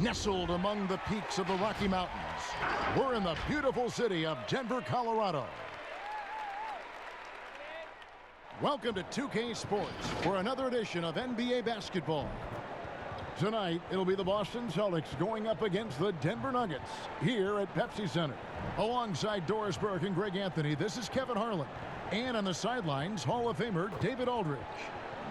Nestled among the peaks of the Rocky Mountains, we're in the beautiful city of Denver, Colorado. Welcome to 2K Sports for another edition of NBA basketball. Tonight, it'll be the Boston Celtics going up against the Denver Nuggets here at Pepsi Center. Alongside Doris Burke and Greg Anthony, this is Kevin Harlan. And on the sidelines, Hall of Famer David Aldridge.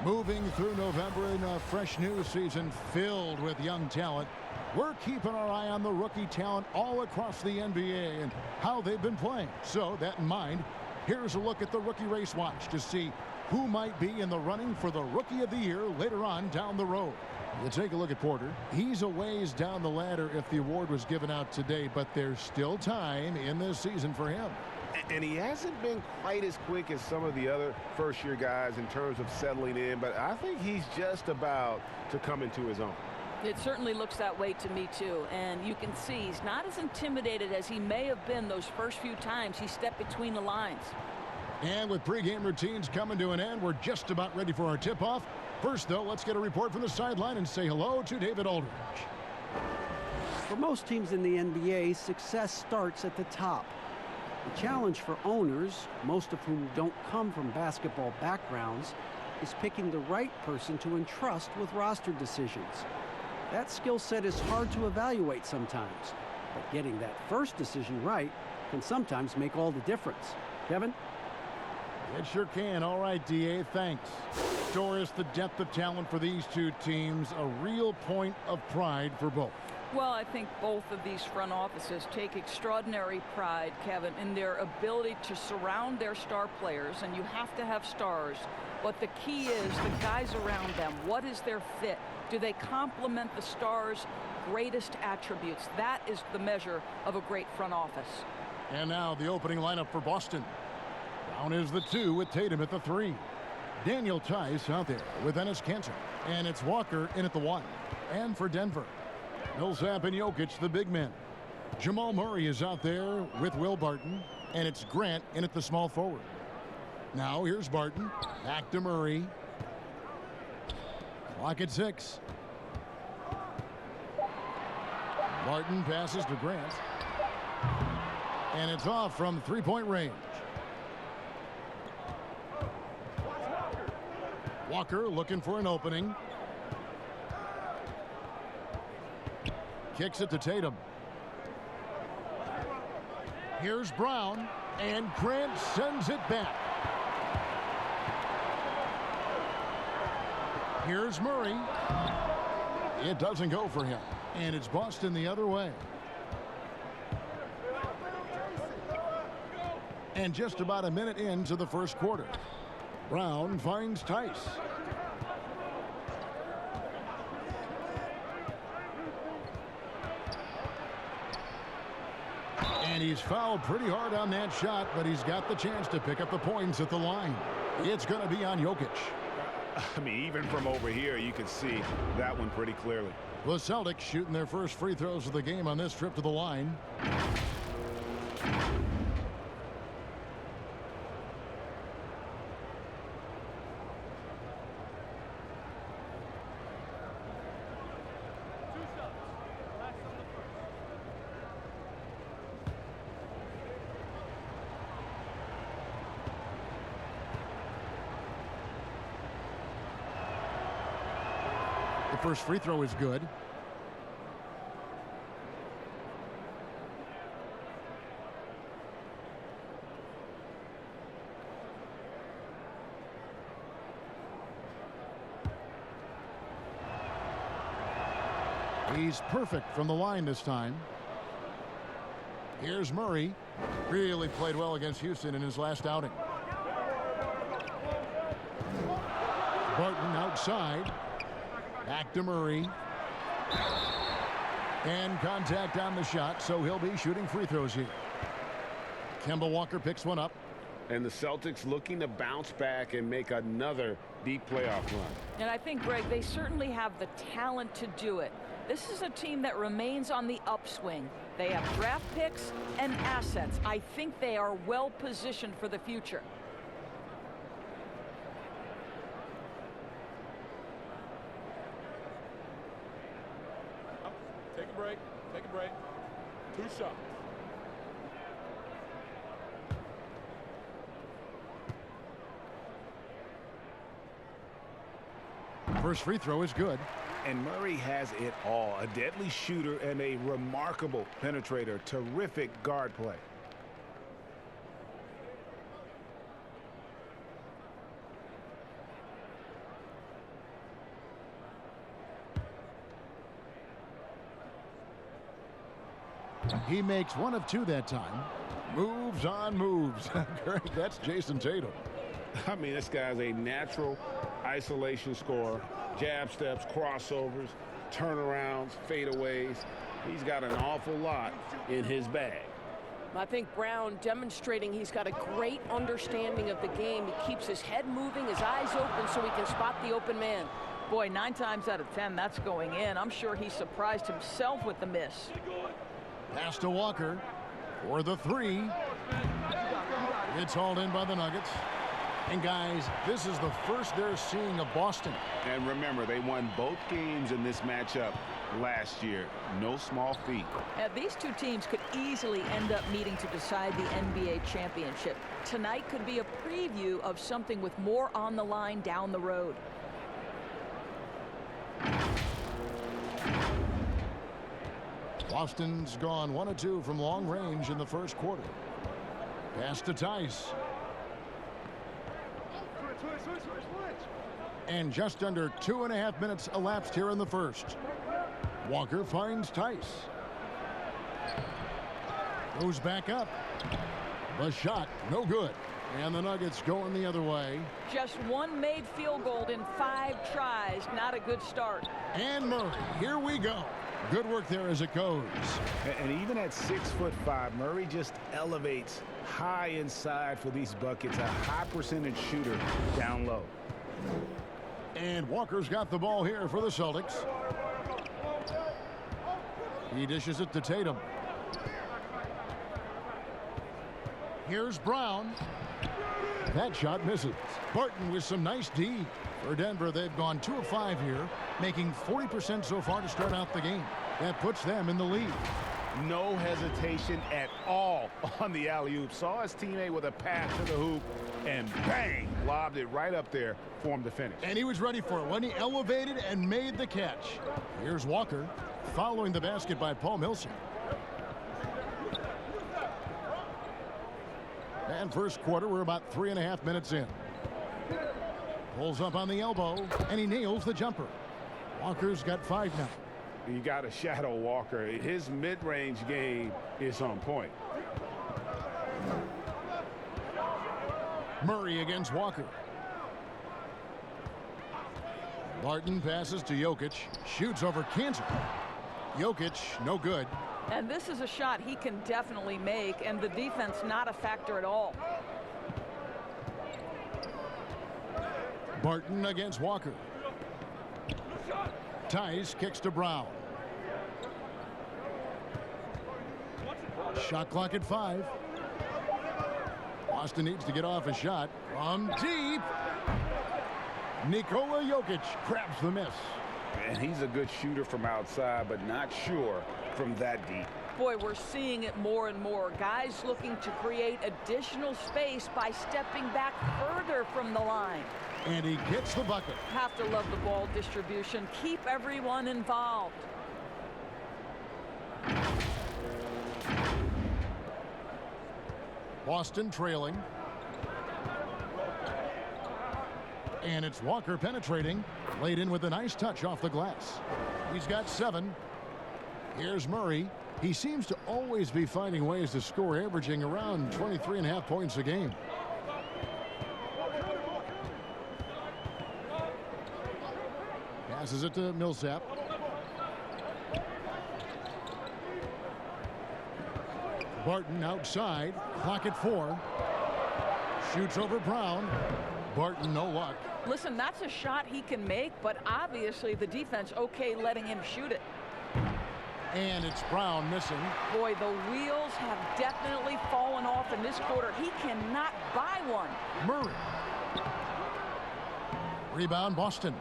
Moving through November in a fresh new season filled with young talent, we're keeping our eye on the rookie talent all across the NBA and how they've been playing. So, that in mind, here's a look at the Rookie Race Watch to see who might be in the running for the Rookie of the Year later on down the road. You take a look at Porter. He's a ways down the ladder if the award was given out today, but there's still time in this season for him. And he hasn't been quite as quick as some of the other first-year guys in terms of settling in, but I think he's just about to come into his own. It certainly looks that way to me, too. And you can see he's not as intimidated as he may have been those first few times he stepped between the lines. And with pregame routines coming to an end, we're just about ready for our tip-off. First, though, let's get a report from the sideline and say hello to David Aldridge. For most teams in the NBA, success starts at the top. The challenge for owners, most of whom don't come from basketball backgrounds, is picking the right person to entrust with roster decisions. That skill set is hard to evaluate sometimes, but getting that first decision right can sometimes make all the difference. Kevin? It sure can. All right, DA, thanks. Doris, the depth of talent for these two teams, a real point of pride for both. Well, I think both of these front offices take extraordinary pride, Kevin, in their ability to surround their star players, and you have to have stars. But the key is the guys around them. What is their fit? Do they complement the stars' greatest attributes? That is the measure of a great front office. And now the opening lineup for Boston. Brown is the 2 with Tatum at the 3. Daniel Tice out there with Enes Kanter. And it's Walker in at the 1. And for Denver, Millsap and Jokic, the big men. Jamal Murray is out there with Will Barton. And it's Grant in at the small forward. Now here's Barton. Back to Murray. Clock at 6. Barton passes to Grant. And it's off from three-point range. Walker looking for an opening. Kicks it to Tatum. Here's Brown, and Grant sends it back. Here's Murray. It doesn't go for him, and it's Boston the other way. And just about a minute into the first quarter. Brown finds Tice. And he's fouled pretty hard on that shot, but he's got the chance to pick up the points at the line. It's going to be on Jokic. I mean, even from over here, you can see that one pretty clearly. The Celtics shooting their first free throws of the game on this trip to the line. The first free throw is good. He's perfect from the line this time. Here's Murray. Really played well against Houston in his last outing. Barton outside. Back to Murray. And contact on the shot, so he'll be shooting free throws here. Kemba Walker picks one up. And the Celtics looking to bounce back and make another deep playoff run. And I think, Greg, they certainly have the talent to do it. This is a team that remains on the upswing. They have draft picks and assets. I think they are well positioned for the future. Take a break. Take a break. 2 shots. First free throw is good. And Murray has it all. A deadly shooter and a remarkable penetrator. Terrific guard play. He makes 1 of 2 that time. Moves on moves. Greg, that's Jason Tatum. I mean, this guy's a natural isolation scorer. Jab steps, crossovers, turnarounds, fadeaways. He's got an awful lot in his bag. I think Brown demonstrating he's got a great understanding of the game. He keeps his head moving, his eyes open so he can spot the open man. Boy, 9 times out of 10, that's going in. I'm sure he surprised himself with the miss. Pass to Walker for the 3. It's hauled in by the Nuggets. And guys, this is the first they're seeing of Boston. And remember, they won both games in this matchup last year. No small feat. These 2 teams could easily end up meeting to decide the NBA championship. Tonight could be a preview of something with more on the line down the road. Boston's gone 1 of 2 from long range in the first quarter. Pass to Tice. And just under 2.5 minutes elapsed here in the first. Walker finds Tice. Goes back up. The shot, no good. And the Nuggets going the other way. Just 1 made field goal in 5 tries. Not a good start. And Murray, here we go. Good work there as it goes. And even at 6'5", Murray just elevates high inside for these buckets. A high percentage shooter down low. And Walker's got the ball here for the Celtics. He dishes it to Tatum. Here's Brown. That shot misses. Barton with some nice D. For Denver, they've gone 2 of 5 here, making 40% so far to start out the game. That puts them in the lead. No hesitation at all on the alley-oop. Saw his teammate with a pass to the hoop, and bang, lobbed it right up there for him to finish. And he was ready for it when he elevated and made the catch. Here's Walker, following the basket by Paul Millsap. And first quarter, we're about 3.5 minutes in. Pulls up on the elbow, and he nails the jumper. Walker's got 5 now. You got to shadow Walker. His mid-range game is on point. Murray against Walker. Barton passes to Jokic. Shoots over Kansas. Jokic, no good. And this is a shot he can definitely make, and the defense not a factor at all. Barton against Walker. Tice kicks to Brown. Shot clock at 5. Boston needs to get off a shot from deep. Nikola Jokic grabs the miss. And he's a good shooter from outside, but not sure from that deep. Boy, we're seeing it more and more. Guys looking to create additional space by stepping back further from the line. And he gets the bucket. Have to love the ball distribution. Keep everyone involved. Boston trailing. And it's Walker penetrating. Laid in with a nice touch off the glass. He's got 7. Here's Murray. He seems to always be finding ways to score, averaging around 23.5 points a game. Passes it to Millsap. Barton outside. Clock at 4. Shoots over Brown. Barton, no luck. Listen, that's a shot he can make, but obviously the defense okay letting him shoot it. And it's Brown missing. Boy, the wheels have definitely fallen off in this quarter. He cannot buy one. Murray. Rebound Boston.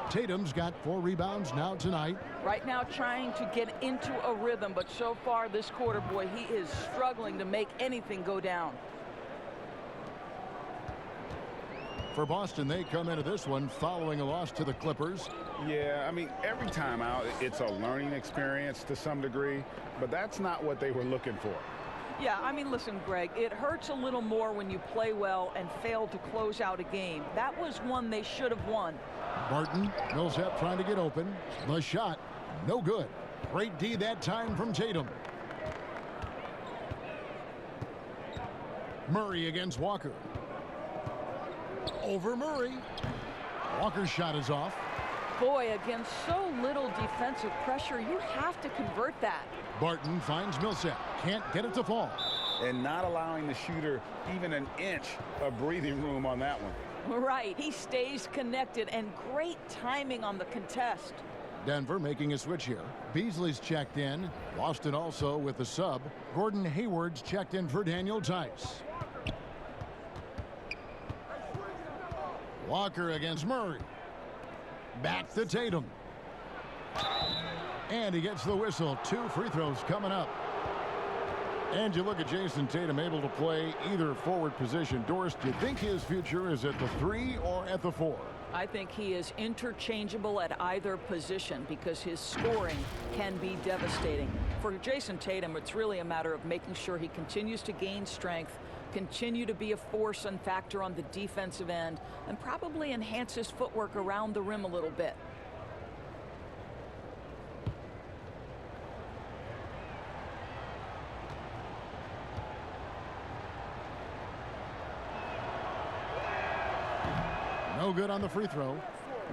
Tatum's got 4 rebounds now tonight. Right now trying to get into a rhythm, but so far this quarter, boy, he is struggling to make anything go down. For Boston, they come into this one following a loss to the Clippers. Yeah, I mean, every time out, it's a learning experience to some degree, but that's not what they were looking for. Yeah, I mean, listen, Greg, it hurts a little more when you play well and fail to close out a game. That was one they should have won. Barton, Millsap trying to get open. The shot, no good. Great D that time from Tatum. Murray against Walker. Over Murray. Walker's shot is off. Boy, against so little defensive pressure, you have to convert that. Barton finds Millsap. Can't get it to fall. And not allowing the shooter even an inch of breathing room on that one. Right, he stays connected, and great timing on the contest. Denver making a switch here. Beasley's checked in. Boston also with the sub. Gordon Hayward's checked in for Daniel Tice. Walker against Murray. Back to Tatum. And he gets the whistle. 2 free throws coming up. And you look at Jason Tatum able to play either forward position. Doris, do you think his future is at the 3 or at the 4? I think he is interchangeable at either position because his scoring can be devastating. For Jason Tatum, it's really a matter of making sure he continues to gain strength, continue to be a force and factor on the defensive end, and probably enhance his footwork around the rim a little bit. No good on the free throw.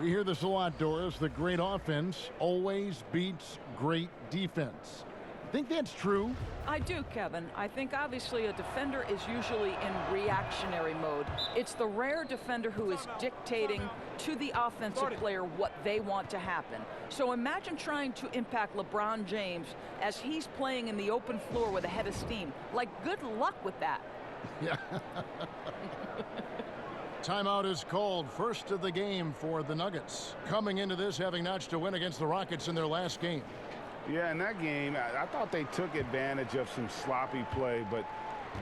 We hear this a lot, Doris. The great offense always beats great defense. Think that's true? I do, Kevin. I think obviously a defender is usually in reactionary mode. It's the rare defender who is dictating to the offensive player what they want to happen. So imagine trying to impact LeBron James as he's playing in the open floor with a head of steam. Like, good luck with that. Yeah. Timeout is called. First of the game for the Nuggets. Coming into this having notched a win against the Rockets in their last game. Yeah, in that game, I thought they took advantage of some sloppy play, but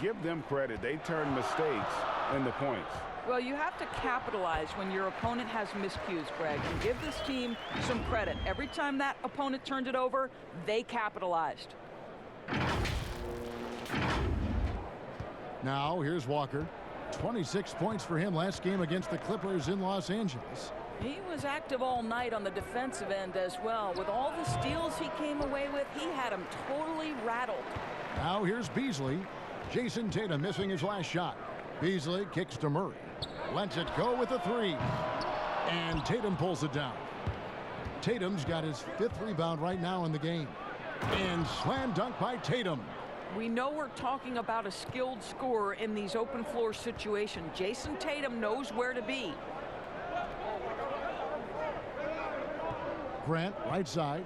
give them credit. They turned mistakes into points. Well, you have to capitalize when your opponent has miscues, Greg, and give this team some credit. Every time that opponent turned it over, they capitalized. Now, here's Walker. 26 points for him last game against the Clippers in Los Angeles. He was active all night on the defensive end as well. With all the steals he came away with, he had him totally rattled. Now here's Beasley. Jason Tatum missing his last shot. Beasley kicks to Murray. Lets it go with a 3. And Tatum pulls it down. Tatum's got his 5th rebound right now in the game. And slam dunk by Tatum. We know we're talking about a skilled scorer in these open floor situations. Jason Tatum knows where to be. Grant, right side.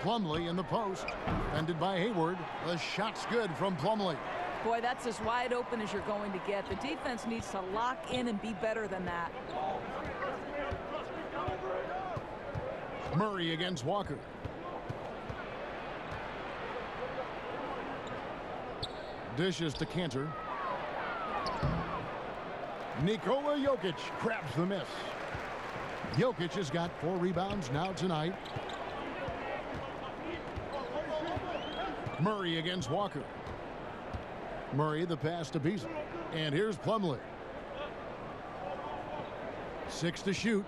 Plumlee in the post. Defended by Hayward. The shot's good from Plumlee. Boy, that's as wide open as you're going to get. The defense needs to lock in and be better than that. Murray against Walker. Dishes to Cantor. Nikola Jokic grabs the miss. Jokic has got 4 rebounds now tonight. Murray against Walker. Murray the pass to Beasley. And here's Plumlee. 6 to shoot.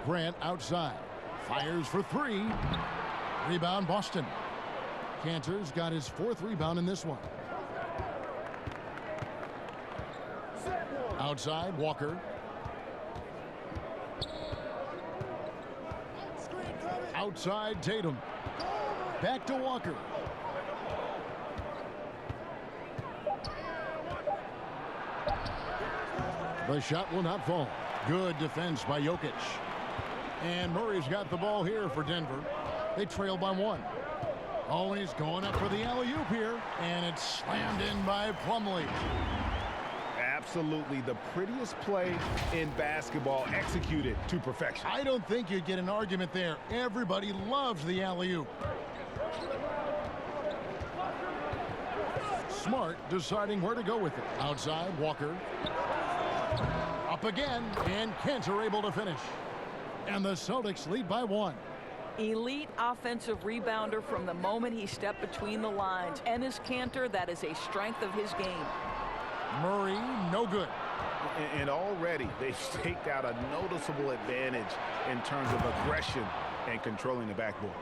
Grant outside. Fires for 3. Rebound Boston. Cantor's got his 4th rebound in this one. Outside, Walker. Outside, Tatum. Back to Walker. The shot will not fall. Good defense by Jokic. And Murray's got the ball here for Denver. They trail by 1. Oh, he's going up for the alley-oop here. And it's slammed in by Plumlee. absolutely the prettiest play in basketball, executed to perfection. I don't think you'd get an argument there. Everybody loves the alley-oop. Smart deciding where to go with it. Outside, Walker. Up again, and Cantor able to finish. And the Celtics lead by 1. Elite offensive rebounder from the moment he stepped between the lines. Enes Kanter, that is a strength of his game. Murray, no good. And already they've staked out a noticeable advantage in terms of aggression and controlling the backboard.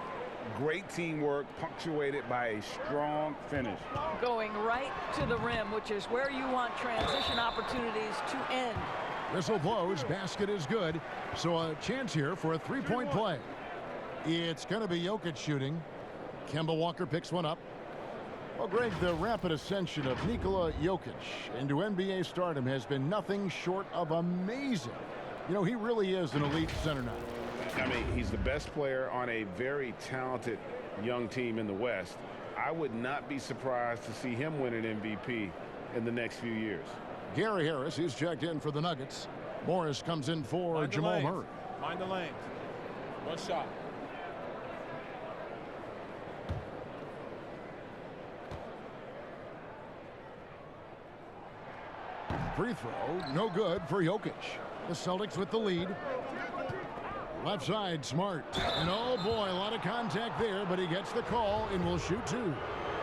Great teamwork punctuated by a strong finish. Going right to the rim, which is where you want transition opportunities to end. Whistle blows, basket is good, so a chance here for a three-point play. It's going to be Jokic shooting. Kemba Walker picks one up. Well, Greg, the rapid ascension of Nikola Jokic into NBA stardom has been nothing short of amazing. You know, he really is an elite center now. I mean, he's the best player on a very talented young team in the West. I would not be surprised to see him win an MVP in the next few years. Gary Harris, he's checked in for the Nuggets. Morris comes in for Jamal Murray. Mind the lanes. One shot. Free throw, no good for Jokic. The Celtics with the lead. Left side, Smart. And oh boy, a lot of contact there, but he gets the call and will shoot 2.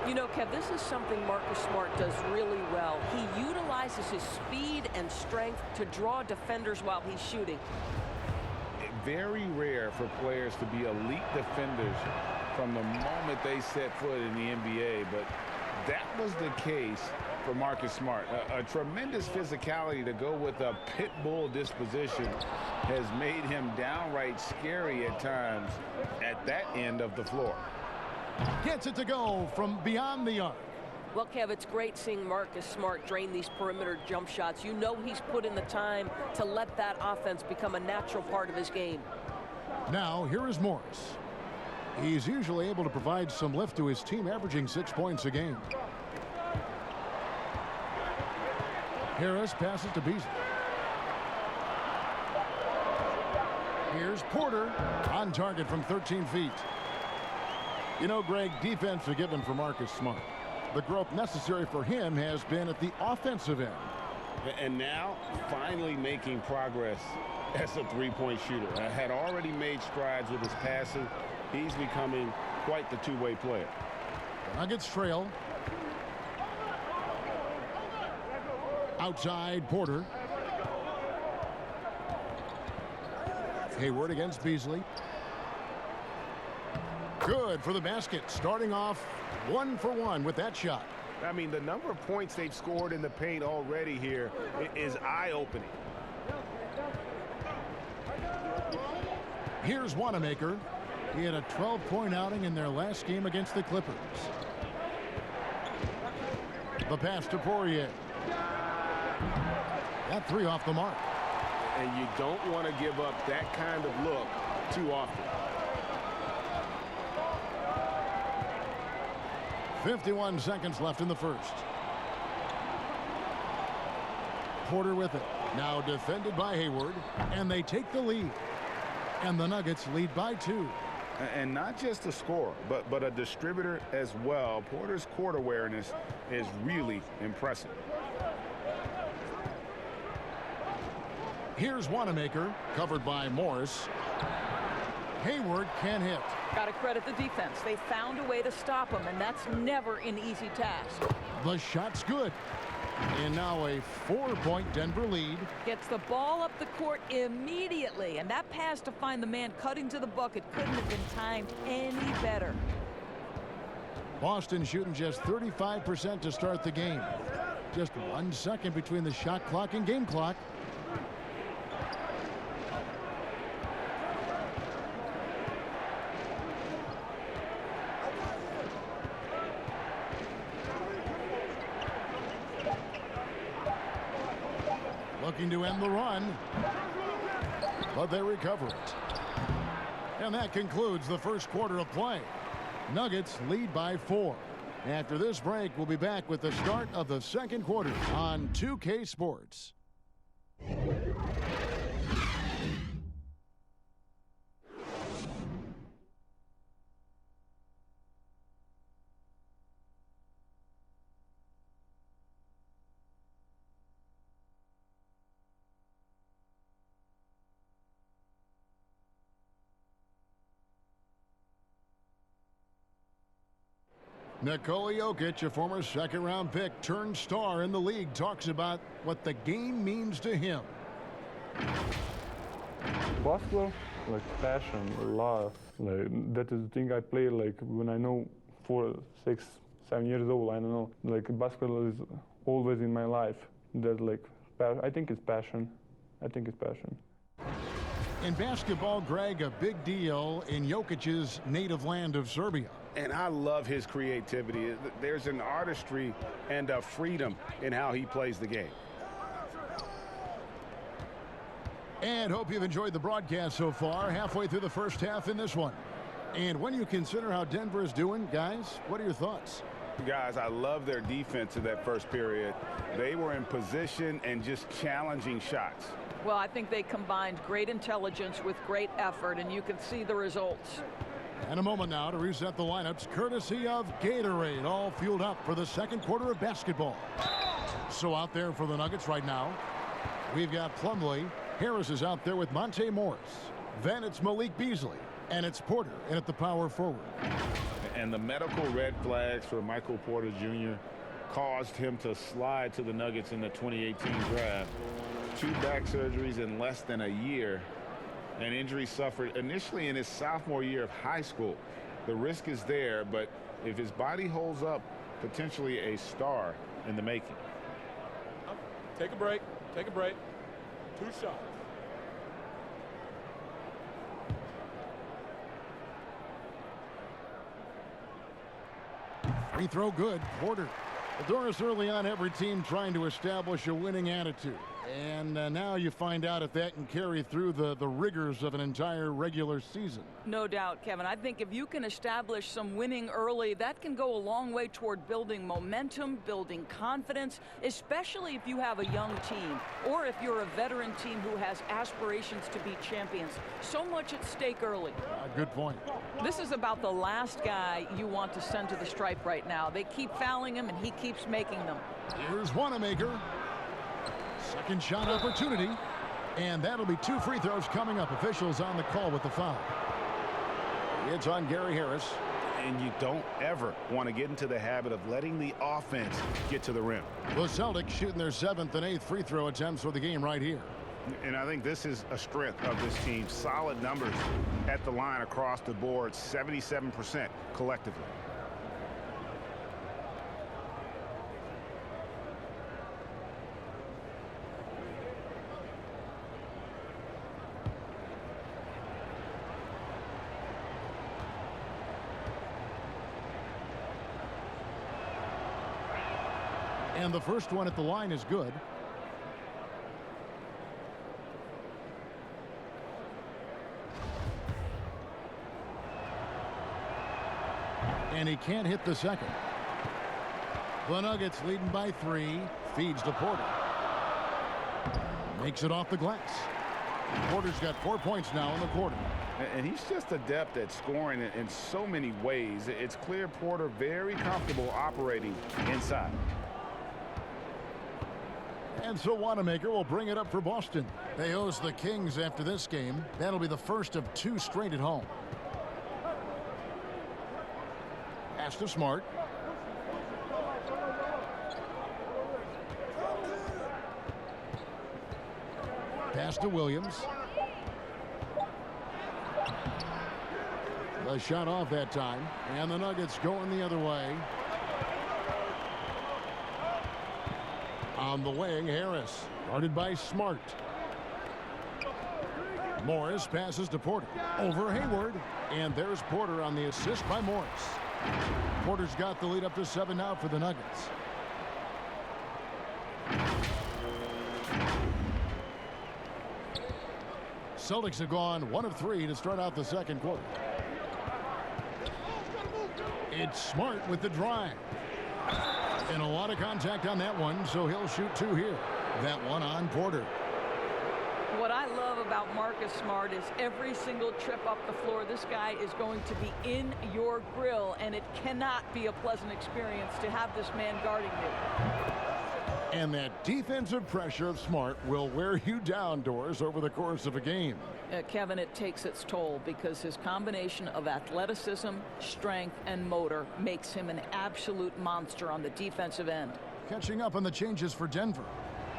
You know, Kev, this is something Marcus Smart does really well. He utilizes his speed and strength to draw defenders while he's shooting. Very rare for players to be elite defenders from the moment they set foot in the NBA, but that was the case for Marcus Smart. A tremendous physicality to go with a pit bull disposition has made him downright scary at times at that end of the floor. Gets it to go from beyond the arc. Well, Kev, it's great seeing Marcus Smart drain these perimeter jump shots. You know he's put in the time to let that offense become a natural part of his game. Now, here is Morris. He's usually able to provide some lift to his team, averaging 6 points a game. Harris passes to Beasley. Here's Porter on target from 13 feet. You know, Greg, defense forgiven for Marcus Smart. The growth necessary for him has been at the offensive end. And now, finally making progress as a three-point shooter. Had already made strides with his passing. He's becoming quite the two-way player. The Nuggets trail. Outside, Porter. Hayward against Beasley. Good for the basket. Starting off 1 for 1 with that shot. I mean, the number of points they've scored in the paint already here is eye-opening. Here's Wanamaker. He had a 12-point outing in their last game against the Clippers. The pass to Poirier. That 3 off the mark. And you don't want to give up that kind of look too often. 51 seconds left in the first. Porter with it. Now defended by Hayward. And they take the lead. And the Nuggets lead by 2. And not just a scorer, but a distributor as well. Porter's court awareness is really impressive. Here's Wanamaker, covered by Morris. Hayward can't hit. Got to credit the defense. They found a way to stop him, and that's never an easy task. The shot's good. And now a 4-point Denver lead. Gets the ball up the court immediately, and that pass to find the man cutting to the bucket couldn't have been timed any better. Boston shooting just 35% to start the game. Just 1 second between the shot clock and game clock. Looking to end the run, but they recover it. And that concludes the first quarter of play. Nuggets lead by 4. After this break, we'll be back with the start of the second quarter on 2K Sports. Nikola Jokic, a former second-round pick, turned star in the league, talks about what the game means to him. Basketball, like passion, love. Like that is the thing I play like when I know 4, 6, 7 years old. I don't know. Like basketball is always in my life. That's like, I think it's passion. I think it's passion. In basketball, Greg, a big deal in Jokic's native land of Serbia. And I love his creativity. There's an artistry and a freedom in how he plays the game. And hope you've enjoyed the broadcast so far. Halfway through the first half in this one. And when you consider how Denver is doing, guys, what are your thoughts? Guys, I love their defense in that first period. They were in position and just challenging shots. Well, I think they combined great intelligence with great effort, and you can see the results. And a moment now to reset the lineups, courtesy of Gatorade, all fueled up for the second quarter of basketball. So out there for the Nuggets right now, we've got Plumlee. Harris is out there with Monte Morris. Then it's Malik Beasley, and it's Porter in at the power forward. And the medical red flags for Michael Porter Jr. caused him to slide to the Nuggets in the 2018 draft. 2 back surgeries in less than a year. An injury suffered initially in his sophomore year of high school. The risk is there, but if his body holds up, potentially a star in the making. Take a break. Take a break. 2 shots. Free throw good. Porter. The door is early on, every team trying to establish a winning attitude. And now you find out if that can carry through the rigors of an entire regular season. No doubt, Kevin. I think if you can establish some winning early, that can go a long way toward building momentum, building confidence, especially if you have a young team or if you're a veteran team who has aspirations to be champions. So much at stake early. Good point. This is about the last guy you want to send to the stripe right now. They keep fouling him, and he keeps making them. Here's Wanamaker. Second shot opportunity, and that'll be 2 free throws coming up. Officials on the call with the foul. It's on Gary Harris. And you don't ever want to get into the habit of letting the offense get to the rim. The Celtics shooting their 7th and 8th free throw attempts for the game right here. And I think this is a strength of this team. Solid numbers at the line across the board, 77% collectively. And the first one at the line is good. And he can't hit the second. The Nuggets leading by 3. Feeds to Porter. Makes it off the glass. Porter's got 4 points now in the quarter. And he's just adept at scoring in so many ways. It's clear Porter very comfortable operating inside. And so Wanamaker will bring it up for Boston. They host the Kings after this game. That'll be the first of 2 straight at home. Pass to Smart. Pass to Williams. The shot off that time. And the Nuggets going the other way. On the wing, Harris, guarded by Smart. Morris passes to Porter. Over Hayward. And there's Porter on the assist by Morris. Porter's got the lead up to 7 now for the Nuggets. Celtics have gone 1 of 3 to start out the second quarter. It's Smart with the drive. And a lot of contact on that one, so he'll shoot 2 here. That one on Porter. What I love about Marcus Smart is every single trip up the floor, this guy is going to be in your grill, and it cannot be a pleasant experience to have this man guarding you. And that defensive pressure of Smart will wear you down, Doris, over the course of a game. Kevin, it takes its toll because his combination of athleticism, strength, and motor makes him an absolute monster on the defensive end. Catching up on the changes for Denver.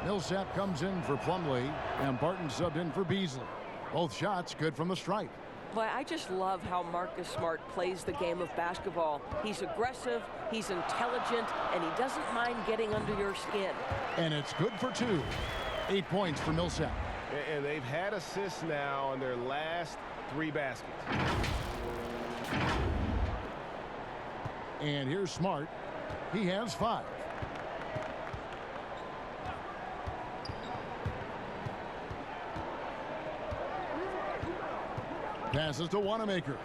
Millsap comes in for Plumlee, and Barton subbed in for Beasley. Both shots good from the stripe. Boy, I just love how Marcus Smart plays the game of basketball. He's aggressive, he's intelligent, and he doesn't mind getting under your skin. And it's good for 2. 8 points for Millsap. And they've had assists now on their last 3 baskets. And here's Smart. He has 5. Passes to Wanamaker.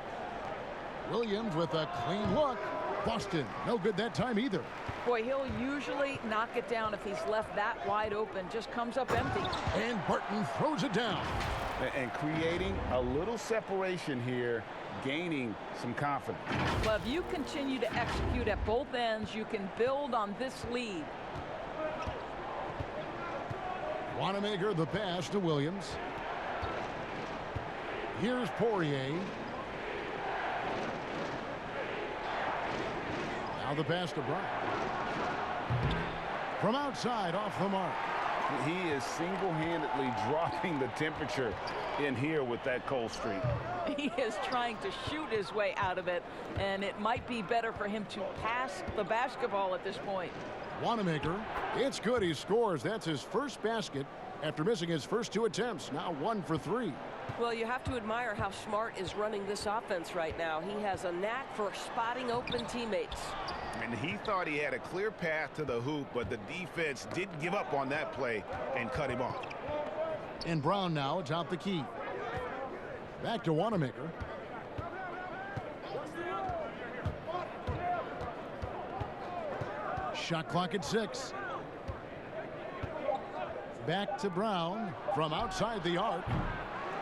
Williams with a clean look. Boston, no good that time either. Boy, he'll usually knock it down if he's left that wide open. Just comes up empty. And Barton throws it down. And creating a little separation here, gaining some confidence. But if you continue to execute at both ends, you can build on this lead. Wanamaker the pass to Williams. Here's Poirier. Now the pass to Bryant. From outside, off the mark. He is single-handedly dropping the temperature in here with that cold streak. He is trying to shoot his way out of it, and it might be better for him to pass the basketball at this point. Wanamaker, it's good. He scores. That's his first basket after missing his first 2 attempts. Now 1 for 3. Well, you have to admire how Smart is running this offense right now. He has a knack for spotting open teammates. And he thought he had a clear path to the hoop, but the defense didn't give up on that play and cut him off. And Brown now atop the key. Back to Wanamaker. Shot clock at 6. Back to Brown from outside the arc.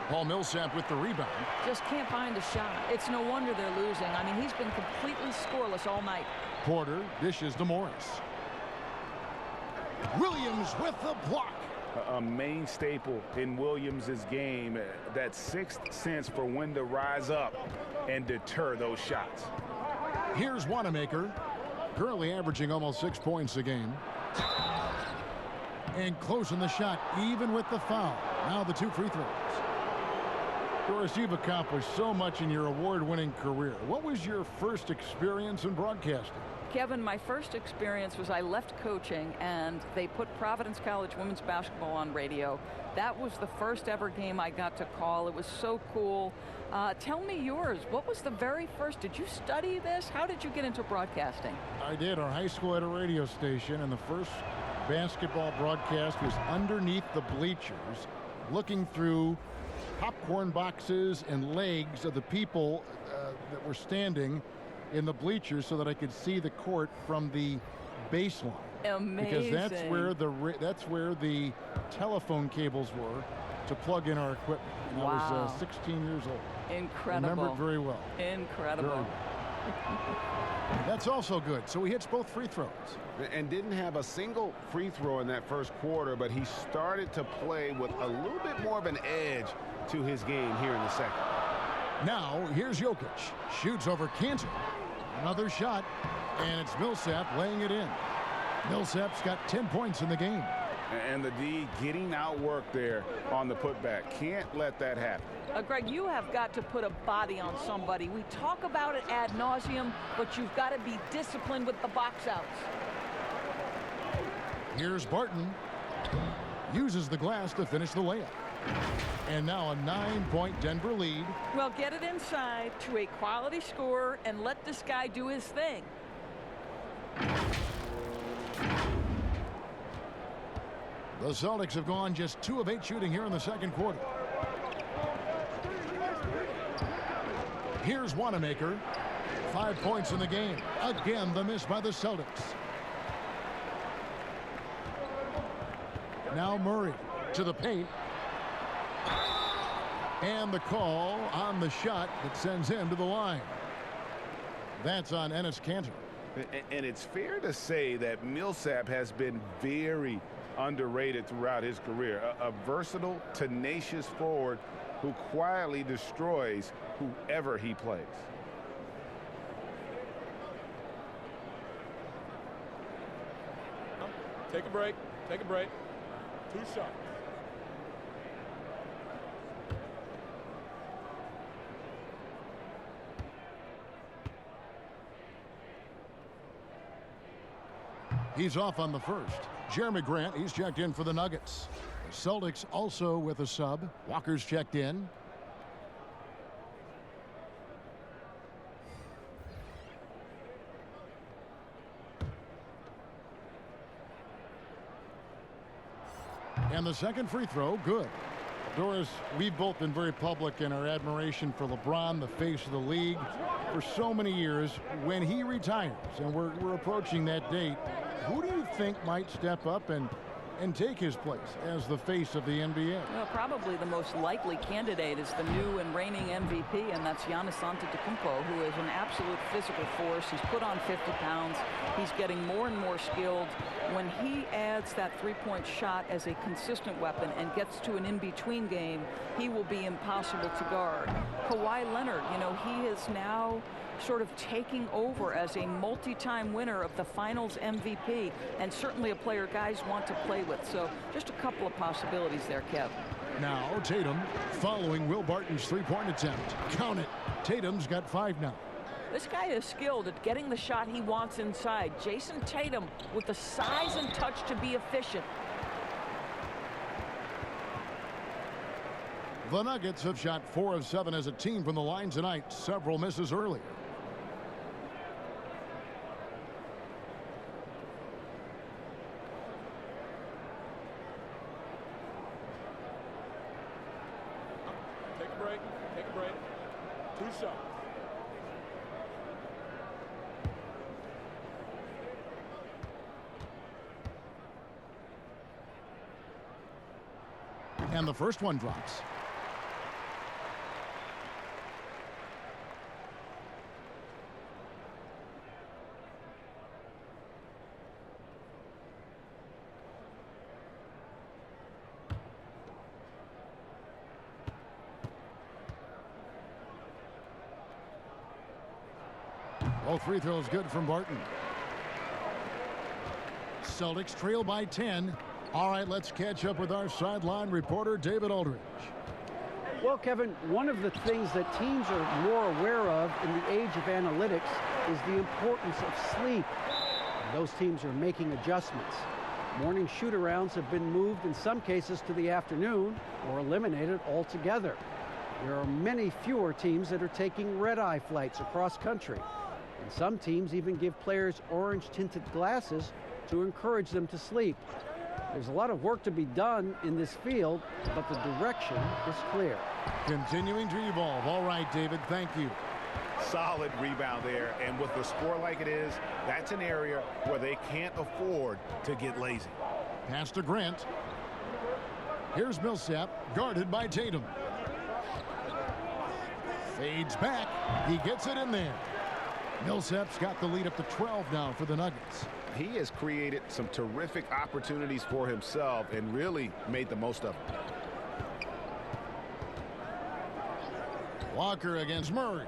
Paul Millsap with the rebound. Just can't find a shot. It's no wonder they're losing. I mean, he's been completely scoreless all night. Porter dishes to Morris. Williams with the block. A main staple in Williams' game, that 6th sense for when to rise up and deter those shots. Here's Wanamaker, currently averaging almost 6 points a game. And closing the shot, even with the foul. Now the 2 free throws. Doris, you've accomplished so much in your award-winning career. What was your first experience in broadcasting? Kevin, my first experience was I left coaching and they put Providence College women's basketball on radio. That was the first ever game I got to call. It was so cool. Tell me yours. What was the very first? Did you study this? How did you get into broadcasting? I did. Our high school had a radio station, and the first basketball broadcast was underneath the bleachers, looking through popcorn boxes and legs of the people that were standing in the bleachers so that I could see the court from the baseline. Amazing. Because that's where the telephone cables were to plug in our equipment. And wow. I was 16 years old. Incredible. Remember it very well. Incredible. Very well. That's also good. So he hits both free throws. And didn't have a single free throw in that first quarter, but he started to play with a little bit more of an edge to his game here in the second. Now, here's Jokic. Shoots over Cantor. Another shot, and it's Millsap laying it in. Millsap's got 10 points in the game. And the D getting outworked there on the putback. Can't let that happen. Greg, you have got to put a body on somebody. We talk about it ad nauseum, but you've got to be disciplined with the box outs. Here's Barton. Uses the glass to finish the layup. And now a 9-point Denver lead. Well, get it inside to a quality scorer and let this guy do his thing. The Celtics have gone just 2 of 8 shooting here in the second quarter. Here's Wanamaker. 5 points in the game. Again, the miss by the Celtics. Now Murray to the paint. And the call on the shot that sends him to the line. That's on Enes Kanter. And it's fair to say that Millsap has been very underrated throughout his career. A versatile, tenacious forward who quietly destroys whoever he plays. Take a break. Take a break. 2 shots. He's off on the first. Jeremy Grant, he's checked in for the Nuggets. The Celtics also with a sub. Walker's checked in. And the second free throw, good. Doris, we've both been very public in our admiration for LeBron, the face of the league, for so many years. When he retires, and we're approaching that date, who do you think might step up and take his place as the face of the NBA? Well, probably the most likely candidate is the new and reigning MVP, and that's Giannis Antetokounmpo, who is an absolute physical force. He's put on 50 pounds. He's getting more and more skilled. When he adds that three-point shot as a consistent weapon and gets to an in-between game, he will be impossible to guard. Kawhi Leonard, you know, he is now sort of taking over as a multi-time winner of the Finals MVP, and certainly a player guys want to play with. So just a couple of possibilities there, Kev. Now Tatum following Will Barton's three-point attempt. Count it. Tatum's got 5 now. This guy is skilled at getting the shot he wants inside. Jason Tatum with the size and touch to be efficient. The Nuggets have shot 4 of 7 as a team from the line tonight. Several misses earlier. Take a break. Take a break. 2 shots. And the first one drops. All free throws good from Barton. Celtics trail by 10. All right, let's catch up with our sideline reporter, David Aldridge. Well, Kevin, one of the things that teams are more aware of in the age of analytics is the importance of sleep. Those teams are making adjustments. Morning shoot-arounds have been moved in some cases to the afternoon or eliminated altogether. There are many fewer teams that are taking red-eye flights across country. And some teams even give players orange-tinted glasses to encourage them to sleep. There's a lot of work to be done in this field, but the direction is clear. Continuing to evolve. All right, David, thank you. Solid rebound there, and with the score like it is, that's an area where they can't afford to get lazy. Pass to Grant. Here's Millsap, guarded by Tatum. Fades back. He gets it in there. Millsap's got the lead up to 12 now for the Nuggets. He has created some terrific opportunities for himself and really made the most of them. Walker against Murray.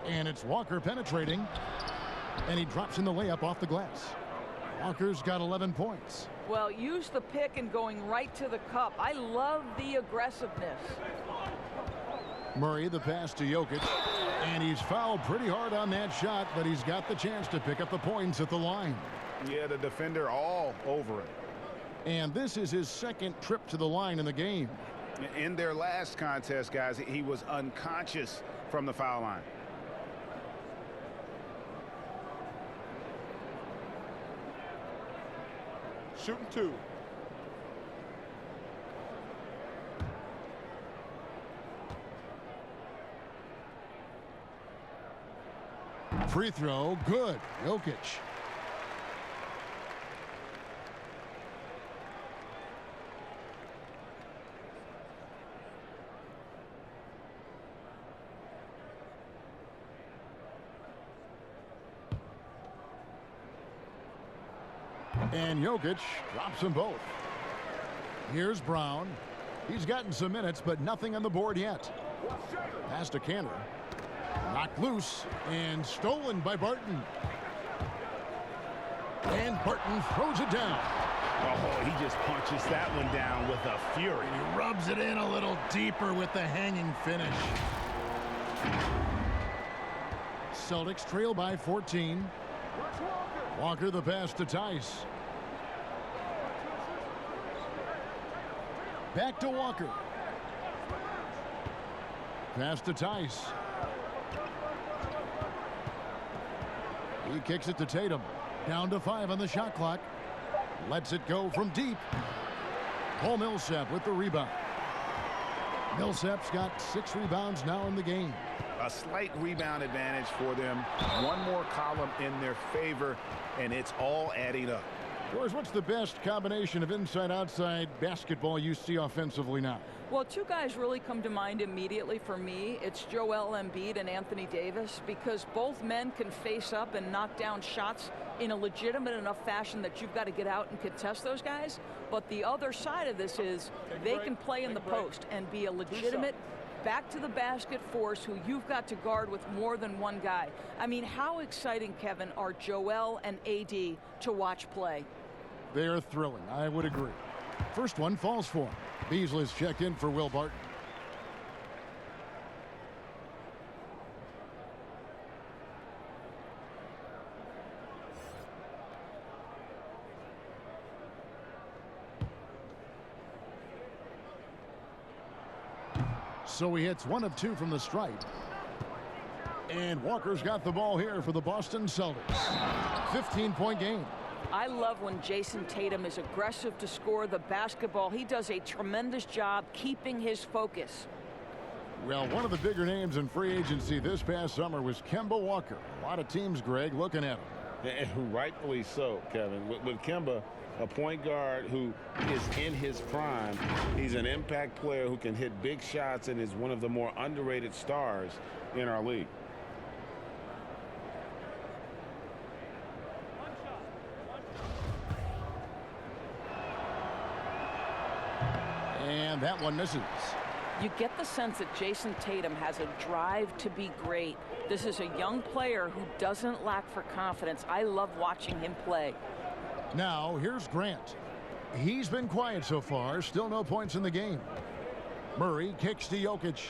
And it's Walker penetrating. And he drops in the layup off the glass. Walker's got 11 points. Well, use the pick and going right to the cup. I love the aggressiveness. Murray, the pass to Jokic. And he's fouled pretty hard on that shot, but he's got the chance to pick up the points at the line. Yeah, the defender all over it. And this is his second trip to the line in the game. In their last contest, guys, he was unconscious from the foul line. Shooting 2. Free throw, good. Jokic. And Jokic drops them both. Here's Brown. He's gotten some minutes, but nothing on the board yet. Pass to Cantor. Knocked loose and stolen by Barton. And Barton throws it down. Oh, he just punches that one down with a fury. He rubs it in a little deeper with the hanging finish. Celtics trail by 14. Walker the pass to Tice. Back to Walker. Pass to Tice. He kicks it to Tatum. Down to 5 on the shot clock. Lets it go from deep. Paul Millsap with the rebound. Millsap's got 6 rebounds now in the game. A slight rebound advantage for them. One more column in their favor, and it's all adding up. George, what's the best combination of inside-outside basketball you see offensively now? Well, 2 guys really come to mind immediately for me. It's Joel Embiid and Anthony Davis, because both men can face up and knock down shots in a legitimate enough fashion that you've got to get out and contest those guys. But the other side of this is they can play in the post and be a legitimate back to the basket force who you've got to guard with more than one guy. I mean, how exciting, Kevin, are Joel and AD to watch play? They are thrilling. I would agree. First one falls for him. Beasley's checked in for Will Barton. So he hits 1 of 2 from the stripe. And Walker's got the ball here for the Boston Celtics. 15-point game. I love when Jason Tatum is aggressive to score the basketball. He does a tremendous job keeping his focus. Well, one of the bigger names in free agency this past summer was Kemba Walker. A lot of teams, Greg, looking at him. And rightfully so, Kevin. With Kemba, a point guard who is in his prime, he's an impact player who can hit big shots and is one of the more underrated stars in our league. And that one misses. You get the sense that Jason Tatum has a drive to be great. This is a young player who doesn't lack for confidence. I love watching him play. Now, here's Grant. He's been quiet so far. Still no points in the game. Murray kicks to Jokic.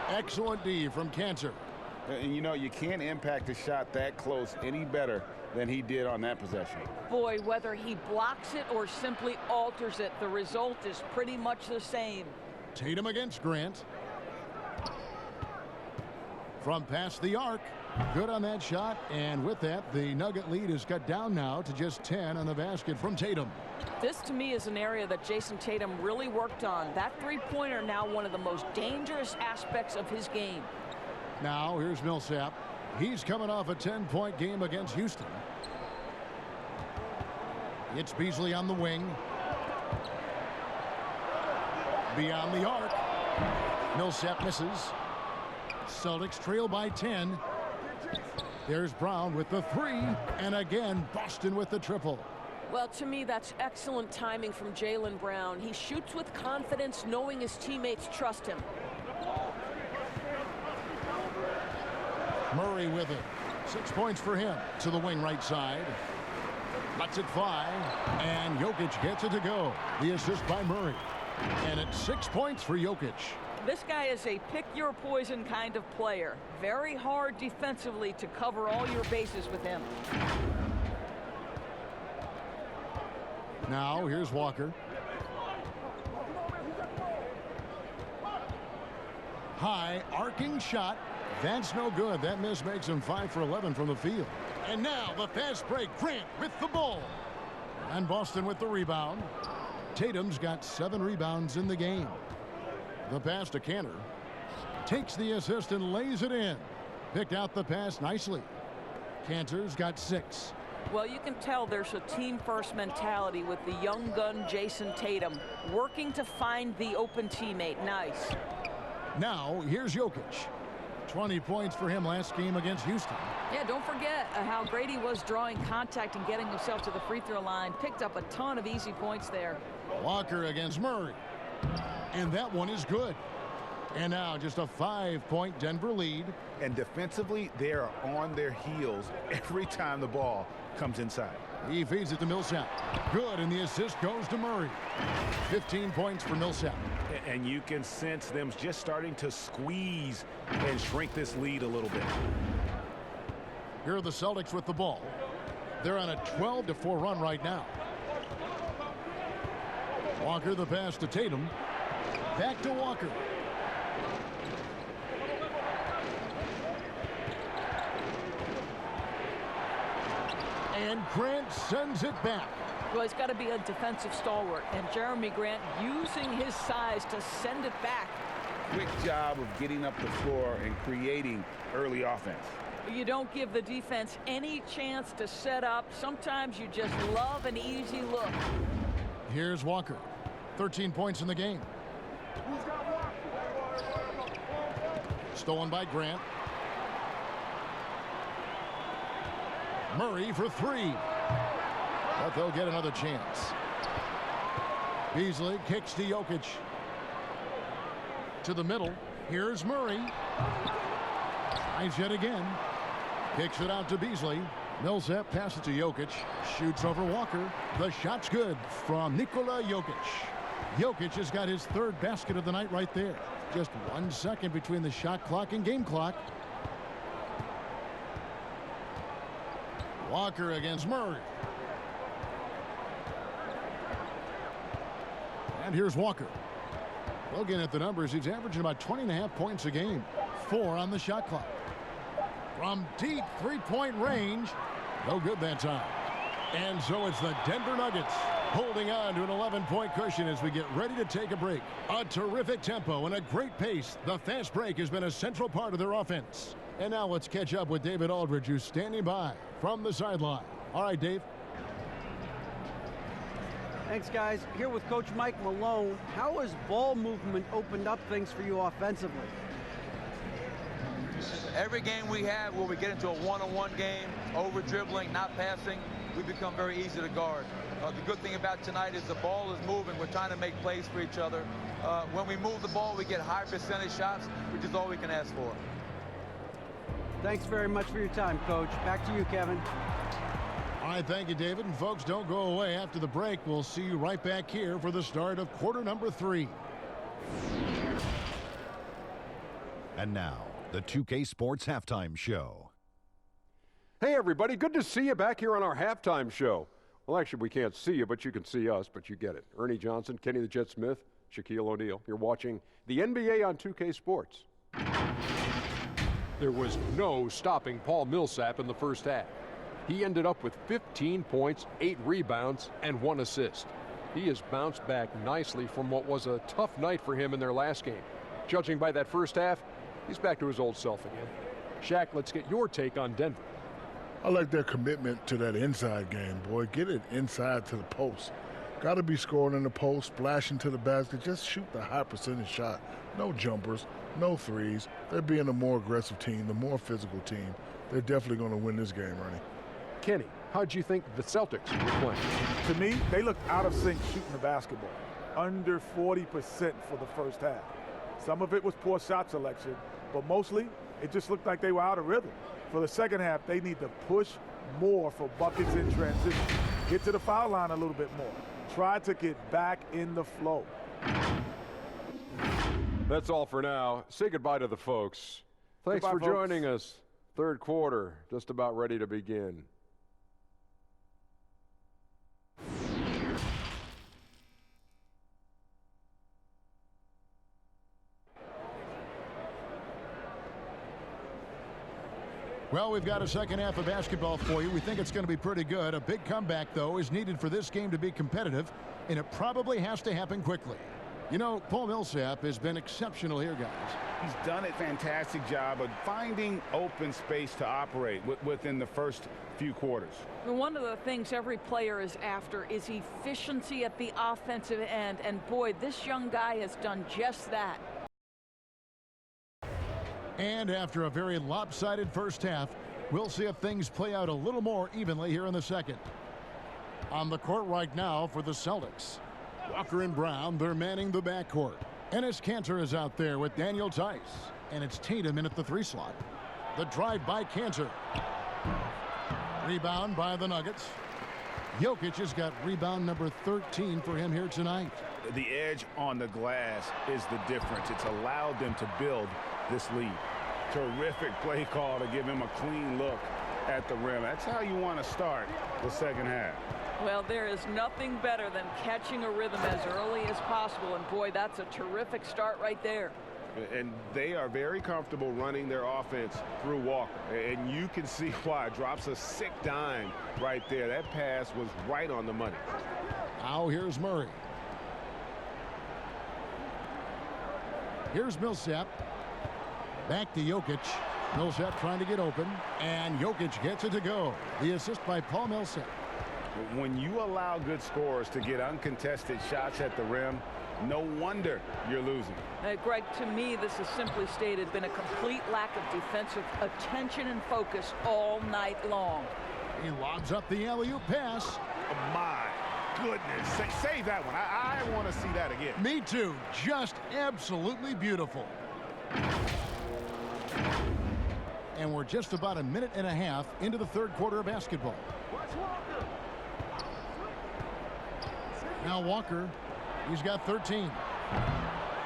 Excellent D from Cantor. And you know, you can't impact a shot that close any better than he did on that possession. Boy, whether he blocks it or simply alters it, the result is pretty much the same. Tatum against Grant. From past the arc. Good on that shot. And with that, the Nugget lead is cut down now to just 10 on the basket from Tatum. This, to me, is an area that Jason Tatum really worked on. That three-pointer now one of the most dangerous aspects of his game. Now, here's Millsap. He's coming off a 10-point game against Houston. It's Beasley on the wing. Beyond the arc. Millsap misses. Celtics trail by 10. There's Brown with the 3. And again, Boston with the triple. Well, to me, that's excellent timing from Jaylen Brown. He shoots with confidence, knowing his teammates trust him. Murray with it. 6 points for him to the wing right side. Lets it fly. And Jokic gets it to go. The assist by Murray. And it's 6 points for Jokic. This guy is a pick-your-poison kind of player. Very hard defensively to cover all your bases with him. Now, here's Walker. High, arcing shot. That's no good. That miss makes him 5 for 11 from the field. And now the fast break. Grant with the ball. And Boston with the rebound. Tatum's got 7 rebounds in the game. The pass to Cantor. Takes the assist and lays it in. Picked out the pass nicely. Cantor's got 6. Well, you can tell there's a team-first mentality with the young gun Jason Tatum working to find the open teammate. Nice. Now, here's Jokic. 20 points for him last game against Houston. Yeah, don't forget how great he was drawing contact and getting himself to the free throw line. Picked up a ton of easy points there. Walker against Murray. And that one is good. And now just a 5-point Denver lead. And defensively, they are on their heels every time the ball comes inside. He feeds it to Millsap. Good, and the assist goes to Murray. 15 points for Millsap. And you can sense them just starting to squeeze and shrink this lead a little bit. Here are the Celtics with the ball. They're on a 12-4 run right now. Walker the pass to Tatum. Back to Walker. And Grant sends it back. Well, he's got to be a defensive stalwart, and Jeremy Grant using his size to send it back. Quick job of getting up the floor and creating early offense. You don't give the defense any chance to set up. Sometimes you just love an easy look. Here's Walker. 13 points in the game. Stolen by Grant. Murray for 3. But they'll get another chance. Beasley kicks to Jokic. To the middle. Here's Murray. Tries yet again. Kicks it out to Beasley. Millsap passes to Jokic. Shoots over Walker. The shot's good from Nikola Jokic. Jokic has got his 3rd basket of the night right there. Just 1 second between the shot clock and game clock. Walker against Murray. And here's Walker. Looking at the numbers, he's averaging about 20.5 points a game. 4 on the shot clock. From deep 3-point range. No good that time. And so it's the Denver Nuggets holding on to an 11-point cushion as we get ready to take a break. A terrific tempo and a great pace. The fast break has been a central part of their offense. And now let's catch up with David Aldridge, who's standing by from the sideline. All right, Dave. Thanks, guys. Here with Coach Mike Malone. How has ball movement opened up things for you offensively? Every game we have where we get into a one-on-one game, over-dribbling, not passing, we become very easy to guard. The good thing about tonight is the ball is moving. We're trying to make plays for each other. When we move the ball, we get high percentage shots, which is all we can ask for. Thanks very much for your time, Coach. Back to you, Kevin. All right, thank you, David. And folks, don't go away. After the break, we'll see you right back here for the start of quarter number 3. And now, the 2K Sports Halftime Show. Hey, everybody. Good to see you back here on our halftime show. Well, actually, we can't see you, but you can see us, but you get it. Ernie Johnson, Kenny the Jet Smith, Shaquille O'Neal. You're watching the NBA on 2K Sports. There was no stopping Paul Millsap in the first half. He ended up with 15 points, 8 rebounds, and 1 assist. He has bounced back nicely from what was a tough night for him in their last game. Judging by that first half, he's back to his old self again. Shaq, let's get your take on Denver. I like their commitment to that inside game, boy. Get it inside to the post. Got to be scoring in the post, splashing to the basket. Just shoot the high percentage shot. No jumpers, no threes. They're being a more aggressive team, the more physical team. They're definitely going to win this game, Ernie. Kenny, how'd you think the Celtics were playing? To me, they looked out of sync shooting the basketball. Under 40% for the first half. Some of it was poor shot selection, but mostly it just looked like they were out of rhythm. For the second half, they need to push more for buckets in transition. Get to the foul line a little bit more. Try to get back in the flow. That's all for now. Say goodbye to the folks. Thanks Goodbye, for joining us. Third quarter, just about ready to begin. Well, we've got a second half of basketball for you. We think it's going to be pretty good. A big comeback, though, is needed for this game to be competitive, and it probably has to happen quickly. You know, Paul Millsap has been exceptional here, guys. He's done a fantastic job of finding open space to operate within the first few quarters. One of the things every player is after is efficiency at the offensive end. And boy, this young guy has done just that. And after a very lopsided first half, we'll see if things play out a little more evenly here in the second. On the court right now for the Celtics, Walker and Brown, they're manning the backcourt. Enes Kanter is out there with Daniel Tice. And it's Tatum in at the 3 slot. The drive by Kanter. Rebound by the Nuggets. Jokic has got rebound number 13 for him here tonight. The edge on the glass is the difference. It's allowed them to build this lead. Terrific play call to give him a clean look at the rim. That's how you want to start the second half. Well, there is nothing better than catching a rhythm as early as possible. And boy, that's a terrific start right there. And they are very comfortable running their offense through Walker. And you can see why. Drops a sick dime right there. That pass was right on the money. Now here's Murray. Here's Millsap. Back to Jokic. Millsap trying to get open. And Jokic gets it to go. The assist by Paul Millsap. When you allow good scorers to get uncontested shots at the rim, no wonder you're losing. Greg, to me, this has simply stated been a complete lack of defensive attention and focus all night long. He lobs up the alley-oop pass. Oh, my goodness. Save that one. I want to see that again. Me too. Just absolutely beautiful. And we're just about a minute and a half into the third quarter of basketball. Now Walker, he's got 13.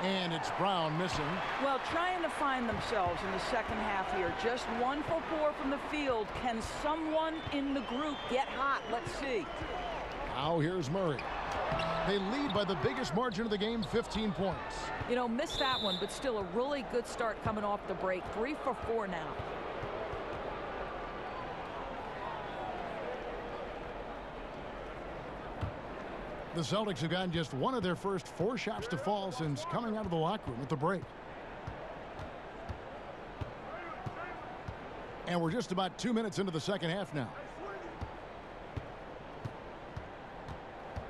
And it's Brown missing. Well, trying to find themselves in the second half here. Just 1 for 4 from the field. Can someone in the group get hot? Let's see. Now here's Murray. They lead by the biggest margin of the game, 15 points. You know, missed that one, but still a really good start coming off the break. 3 for 4 now. The Celtics have gotten just one of their first 4 shots to fall since coming out of the locker room at the break. And we're just about 2 minutes into the second half now.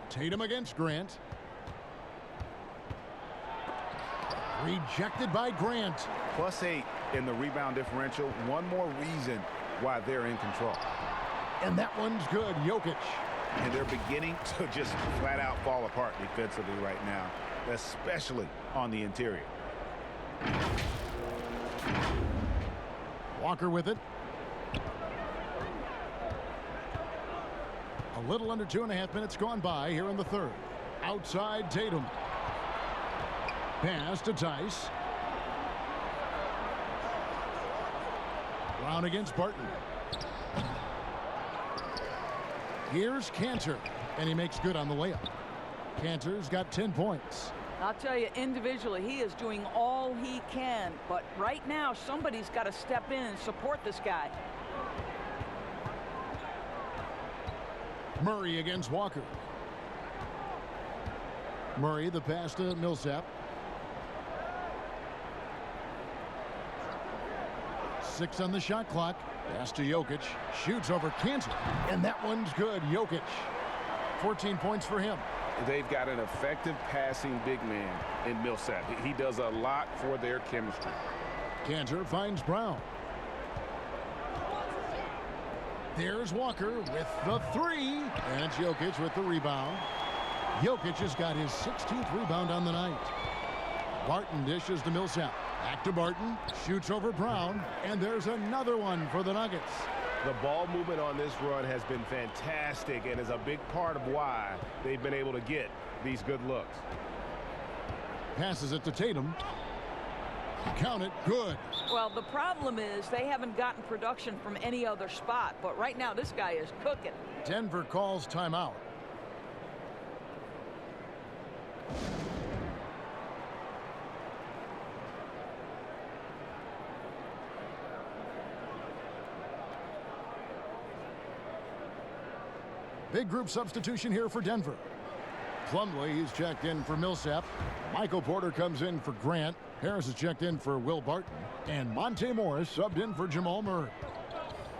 Tatum against Grant. Rejected by Grant. +8 in the rebound differential. One more reason why they're in control. And that one's good. Jokic. And they're beginning to just flat out fall apart defensively right now, especially on the interior. Walker with it. A little under 2.5 minutes gone by here in the third. Outside Tatum. Pass to Tice. Brown against Barton. Here's Kanter, and he makes good on the layup. Kanter's got 10 points. I'll tell you, individually, he is doing all he can. But right now, somebody's got to step in and support this guy. Murray against Walker. Murray, the pass to Millsap. 6 on the shot clock. Pass to Jokic. Shoots over Kanter. And that one's good. Jokic. 14 points for him. They've got an effective passing big man in Millsap. He does a lot for their chemistry. Kanter finds Brown. There's Walker with the 3. And it's Jokic with the rebound. Jokic has got his 16th rebound on the night. Barton dishes to Millsap. Back to Barton. Shoots over Brown. And there's another one for the Nuggets. The ball movement on this run has been fantastic and is a big part of why they've been able to get these good looks. Passes it to Tatum. Count it. Good. Well, the problem is they haven't gotten production from any other spot. But right now, this guy is cooking. Denver calls timeout. Big group substitution here for Denver. Plumlee, he's checked in for Millsap. Michael Porter comes in for Grant. Harris is checked in for Will Barton. And Monte Morris subbed in for Jamal Murray.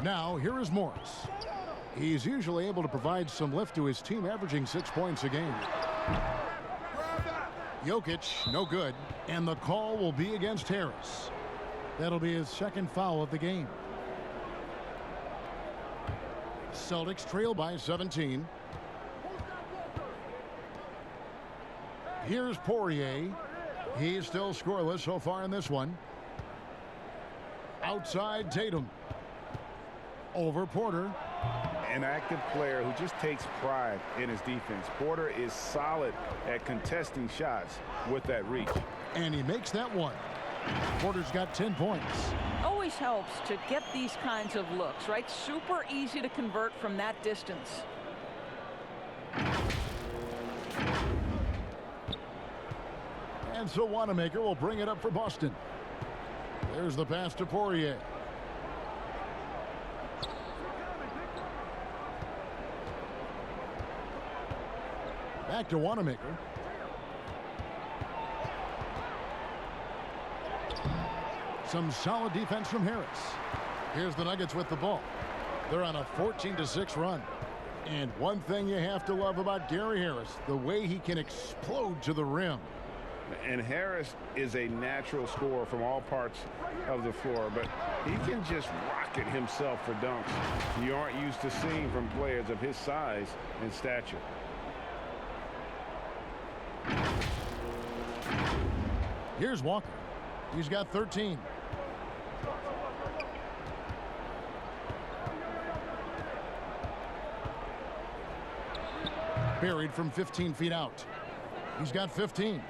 Now, here is Morris. He's usually able to provide some lift to his team, averaging 6 points a game. Jokic, no good. And the call will be against Harris. That'll be his second foul of the game. Celtics trail by 17. Here's Poirier. He's still scoreless so far in this one. Outside Tatum. Over Porter. An active player who just takes pride in his defense. Porter is solid at contesting shots with that reach. And he makes that one. Porter's got 10 points. Always helps to get these kinds of looks, right? Super easy to convert from that distance. And so Wanamaker will bring it up for Boston. There's the pass to Poirier. Back to Wanamaker. Some solid defense from Harris. Here's the Nuggets with the ball. They're on a 14-6 run. And one thing you have to love about Gary Harris, the way he can explode to the rim. And Harris is a natural scorer from all parts of the floor, but he can just rocket himself for dunks you aren't used to seeing from players of his size and stature. Here's Walker. He's got 13. Buried from 15 feet out. He's got 15.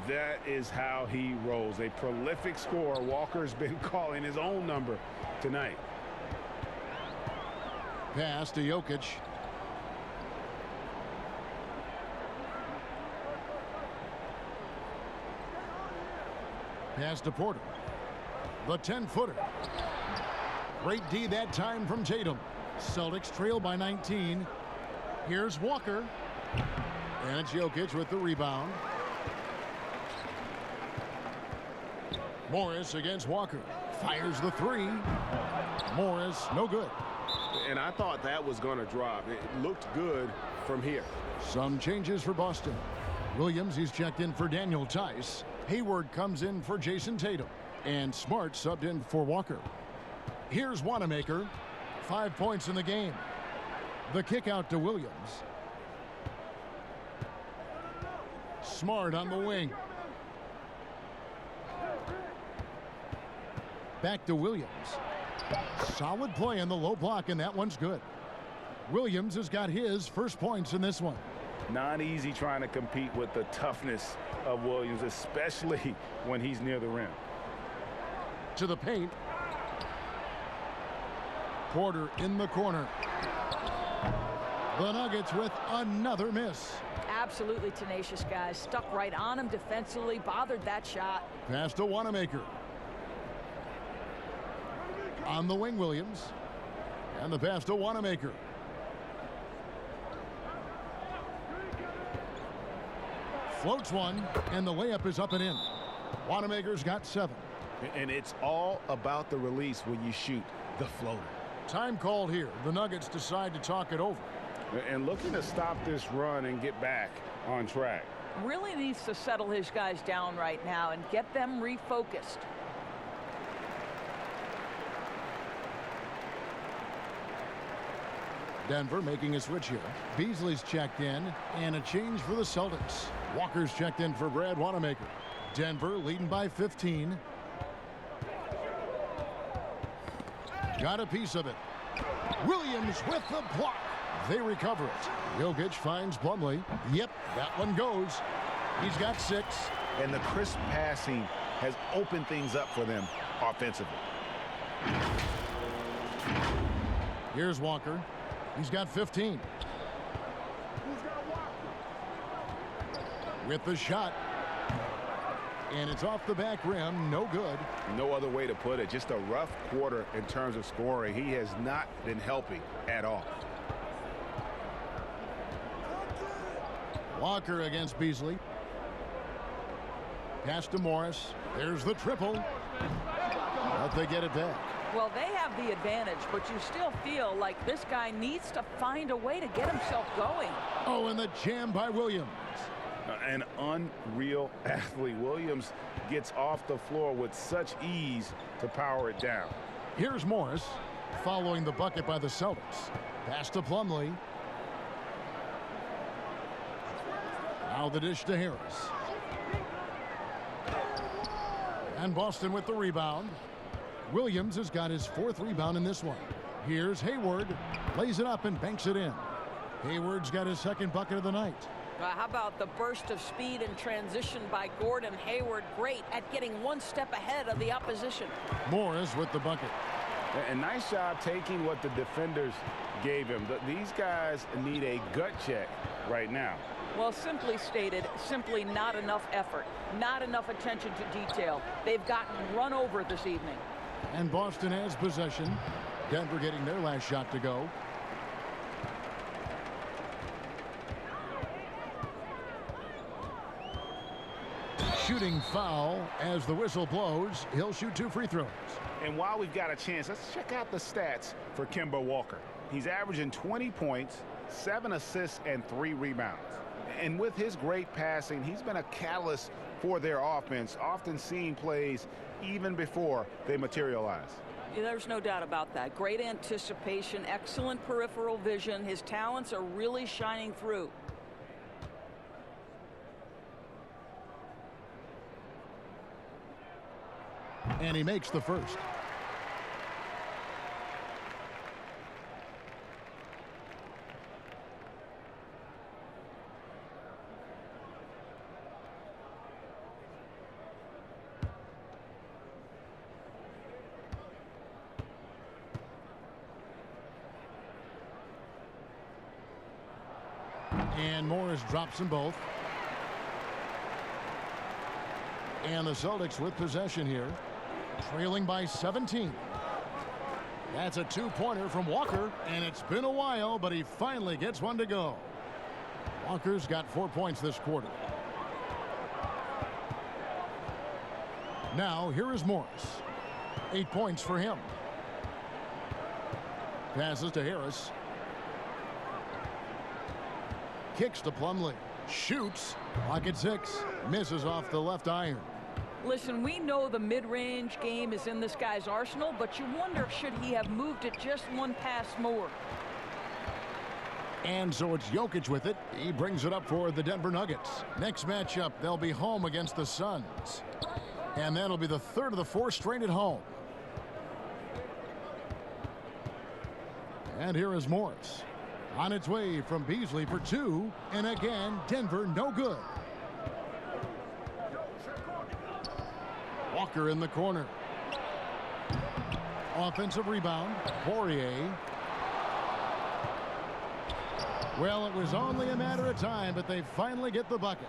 That is how he rolls. A prolific scorer. Walker's been calling his own number tonight. Pass to Jokic. Pass to Porter. The 10-footer. Great D that time from Tatum. Celtics trail by 19. Here's Walker. And it's Jokic with the rebound. Morris against Walker. Fires the three. Morris, no good. And I thought that was going to drop. It looked good from here. Some changes for Boston. Williams, he's checked in for Daniel Tice. Hayward comes in for Jason Tatum. And Smart subbed in for Walker. Here's Wanamaker. 5 points in the game. The kick out to Williams. Smart on the wing. Back to Williams. Solid play in the low block, and that one's good. Williams has got his first points in this one. Not easy trying to compete with the toughness of Williams, especially when he's near the rim. To the paint. Porter in the corner. The Nuggets with another miss. Absolutely tenacious guys. Stuck right on him defensively, bothered that shot. Pass to Wanamaker. On the wing, Williams. And the pass to Wanamaker. Floats one, and the layup is up and in. Wanamaker's got 7. And it's all about the release when you shoot the floater. Time called here. The Nuggets decide to talk it over. And looking to stop this run and get back on track. Really needs to settle his guys down right now and get them refocused. Denver making a switch here. Beasley's checked in, and a change for the Celtics. Walker's checked in for Brad Wanamaker. Denver leading by 15. Got a piece of it. Williams with the block. They recover it. Jokic finds Plumlee. Yep, that one goes. He's got 6. And the crisp passing has opened things up for them offensively. Here's Walker. He's got 15. With the shot. And it's off the back rim. No good. No other way to put it. Just a rough quarter in terms of scoring. He has not been helping at all. Walker against Beasley. Pass to Morris. There's the triple. But they get it back. Well, they have the advantage, but you still feel like this guy needs to find a way to get himself going. Oh, and the jam by Williams. An unreal athlete. Williams gets off the floor with such ease to power it down. Here's Morris following the bucket by the Celtics. Pass to Plumlee. Now the dish to Harris. And Boston with the rebound. Williams has got his 4th rebound in this one. Here's Hayward. Lays it up and banks it in. Hayward's got his 2nd bucket of the night. How about the burst of speed and transition by Gordon Hayward? Great at getting 1 step ahead of the opposition. Morris with the bucket. And nice job taking what the defenders gave him. These guys need a gut check right now. Well, simply stated, simply not enough effort, not enough attention to detail. They've gotten run over this evening. And Boston has possession. Denver getting their last shot to go. Shooting foul as the whistle blows. He'll shoot 2 free throws. And while we've got a chance, let's check out the stats for Kemba Walker. He's averaging 20 points, 7 assists, and 3 rebounds. And with his great passing, he's been a catalyst for their offense, often seeing plays even before they materialize. Yeah, there's no doubt about that. Great anticipation, excellent peripheral vision. His talents are really shining through. And he makes the first. And Morris drops them both. And the Celtics with possession here, trailing by 17. That's a 2-pointer from Walker, and it's been a while, but he finally gets one to go. Walker's got 4 points this quarter. Now here is Morris. 8 points for him. Passes to Harris. Kicks to Plumlee. Shoots. Pocket 6. Misses off the left iron. Listen, we know the mid-range game is in this guy's arsenal, but you wonder, should he have moved it just 1 pass more? And so it's Jokic with it. He brings it up for the Denver Nuggets. Next matchup, they'll be home against the Suns. And that'll be the 3rd of the 4 straight at home. And here is Morris. On its way from Beasley for 2. And again, Denver no good. Walker in the corner. Offensive rebound. Poirier. Well, it was only a matter of time, but they finally get the bucket.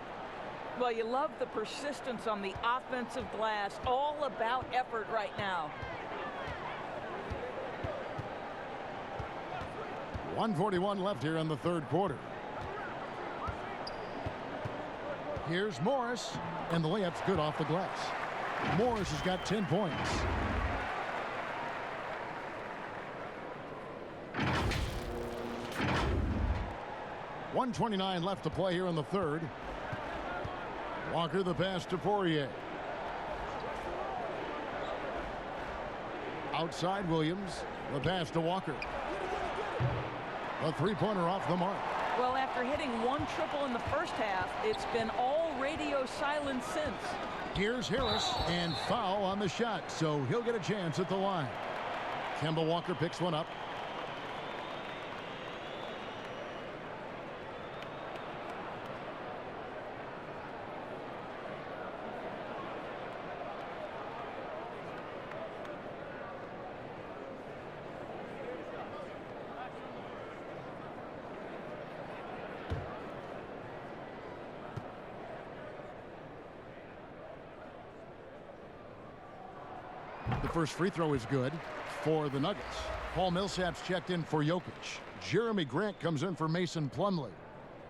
Well, you love the persistence on the offensive glass. All about effort right now. 1:41 left here in the 3rd quarter. Here's Morris, and the layup's good off the glass. Morris has got 10 points. .129 left to play here in the 3rd. Walker the pass to Poirier. Outside Williams. The pass to Walker. A 3-pointer off the mark. Well, after hitting 1 triple in the first half, it's been all radio silence since. Here's Harris, and foul on the shot, so he'll get a chance at the line. Kemba Walker picks one up. The first free throw is good for the Nuggets. Paul Millsap's checked in for Jokic. Jeremy Grant comes in for Mason Plumlee.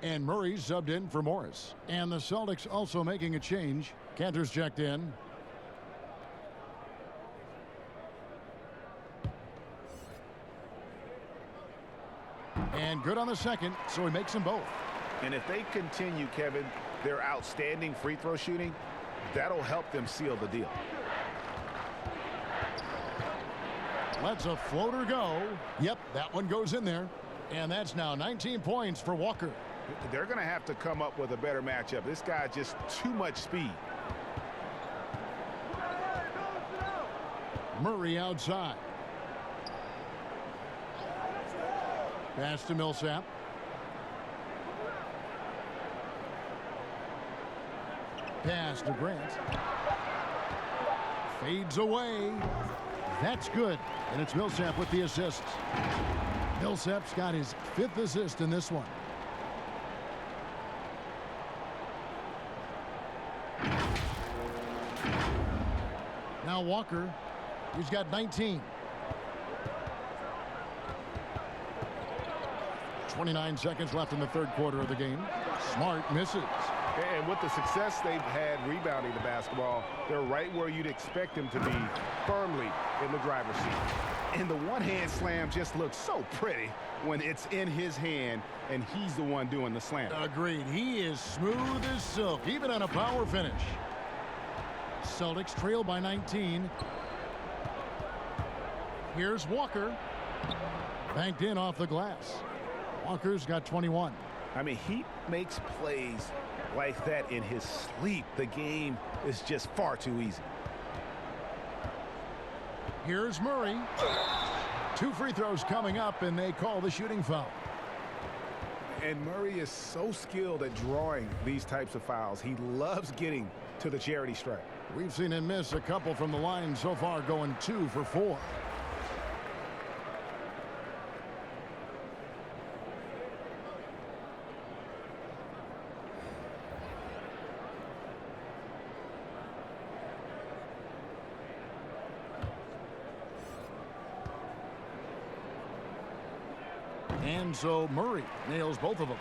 And Murray subbed in for Morris. And the Celtics also making a change. Cantor's checked in. And good on the second, so he makes them both. And if they continue, Kevin, their outstanding free throw shooting, that'll help them seal the deal. Lets a floater go. Yep, that one goes in there. And that's now 19 points for Walker. They're going to have to come up with a better matchup. This guy just too much speed. Murray outside. Pass to Millsap. Pass to Grant. Fades away. That's good. And it's Millsap with the assist. Millsap's got his 5th assist in this one. Now Walker. He's got 19. 29 seconds left in the third quarter of the game. Smart misses. And with the success they've had rebounding the basketball, they're right where you'd expect them to be, firmly in the driver's seat. And the one-hand slam just looks so pretty when it's in his hand and he's the one doing the slam. Agreed. He is smooth as silk, even on a power finish. Celtics trail by 19. Here's Walker. Banked in off the glass. Walker's got 21. I mean, he makes plays like that in his sleep. The game is just far too easy. Here's Murray. 2 free throws coming up, and they call the shooting foul. And Murray is so skilled at drawing these types of fouls. He loves getting to the charity stripe. We've seen him miss a couple from the line so far, going 2 for 4. And so Murray nails both of them.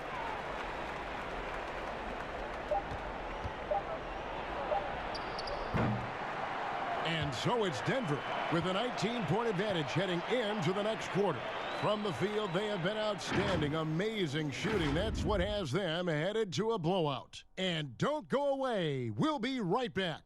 And so it's Denver with a 19-point advantage heading into the next quarter. From the field, they have been outstanding, amazing shooting. That's what has them headed to a blowout. And don't go away. We'll be right back.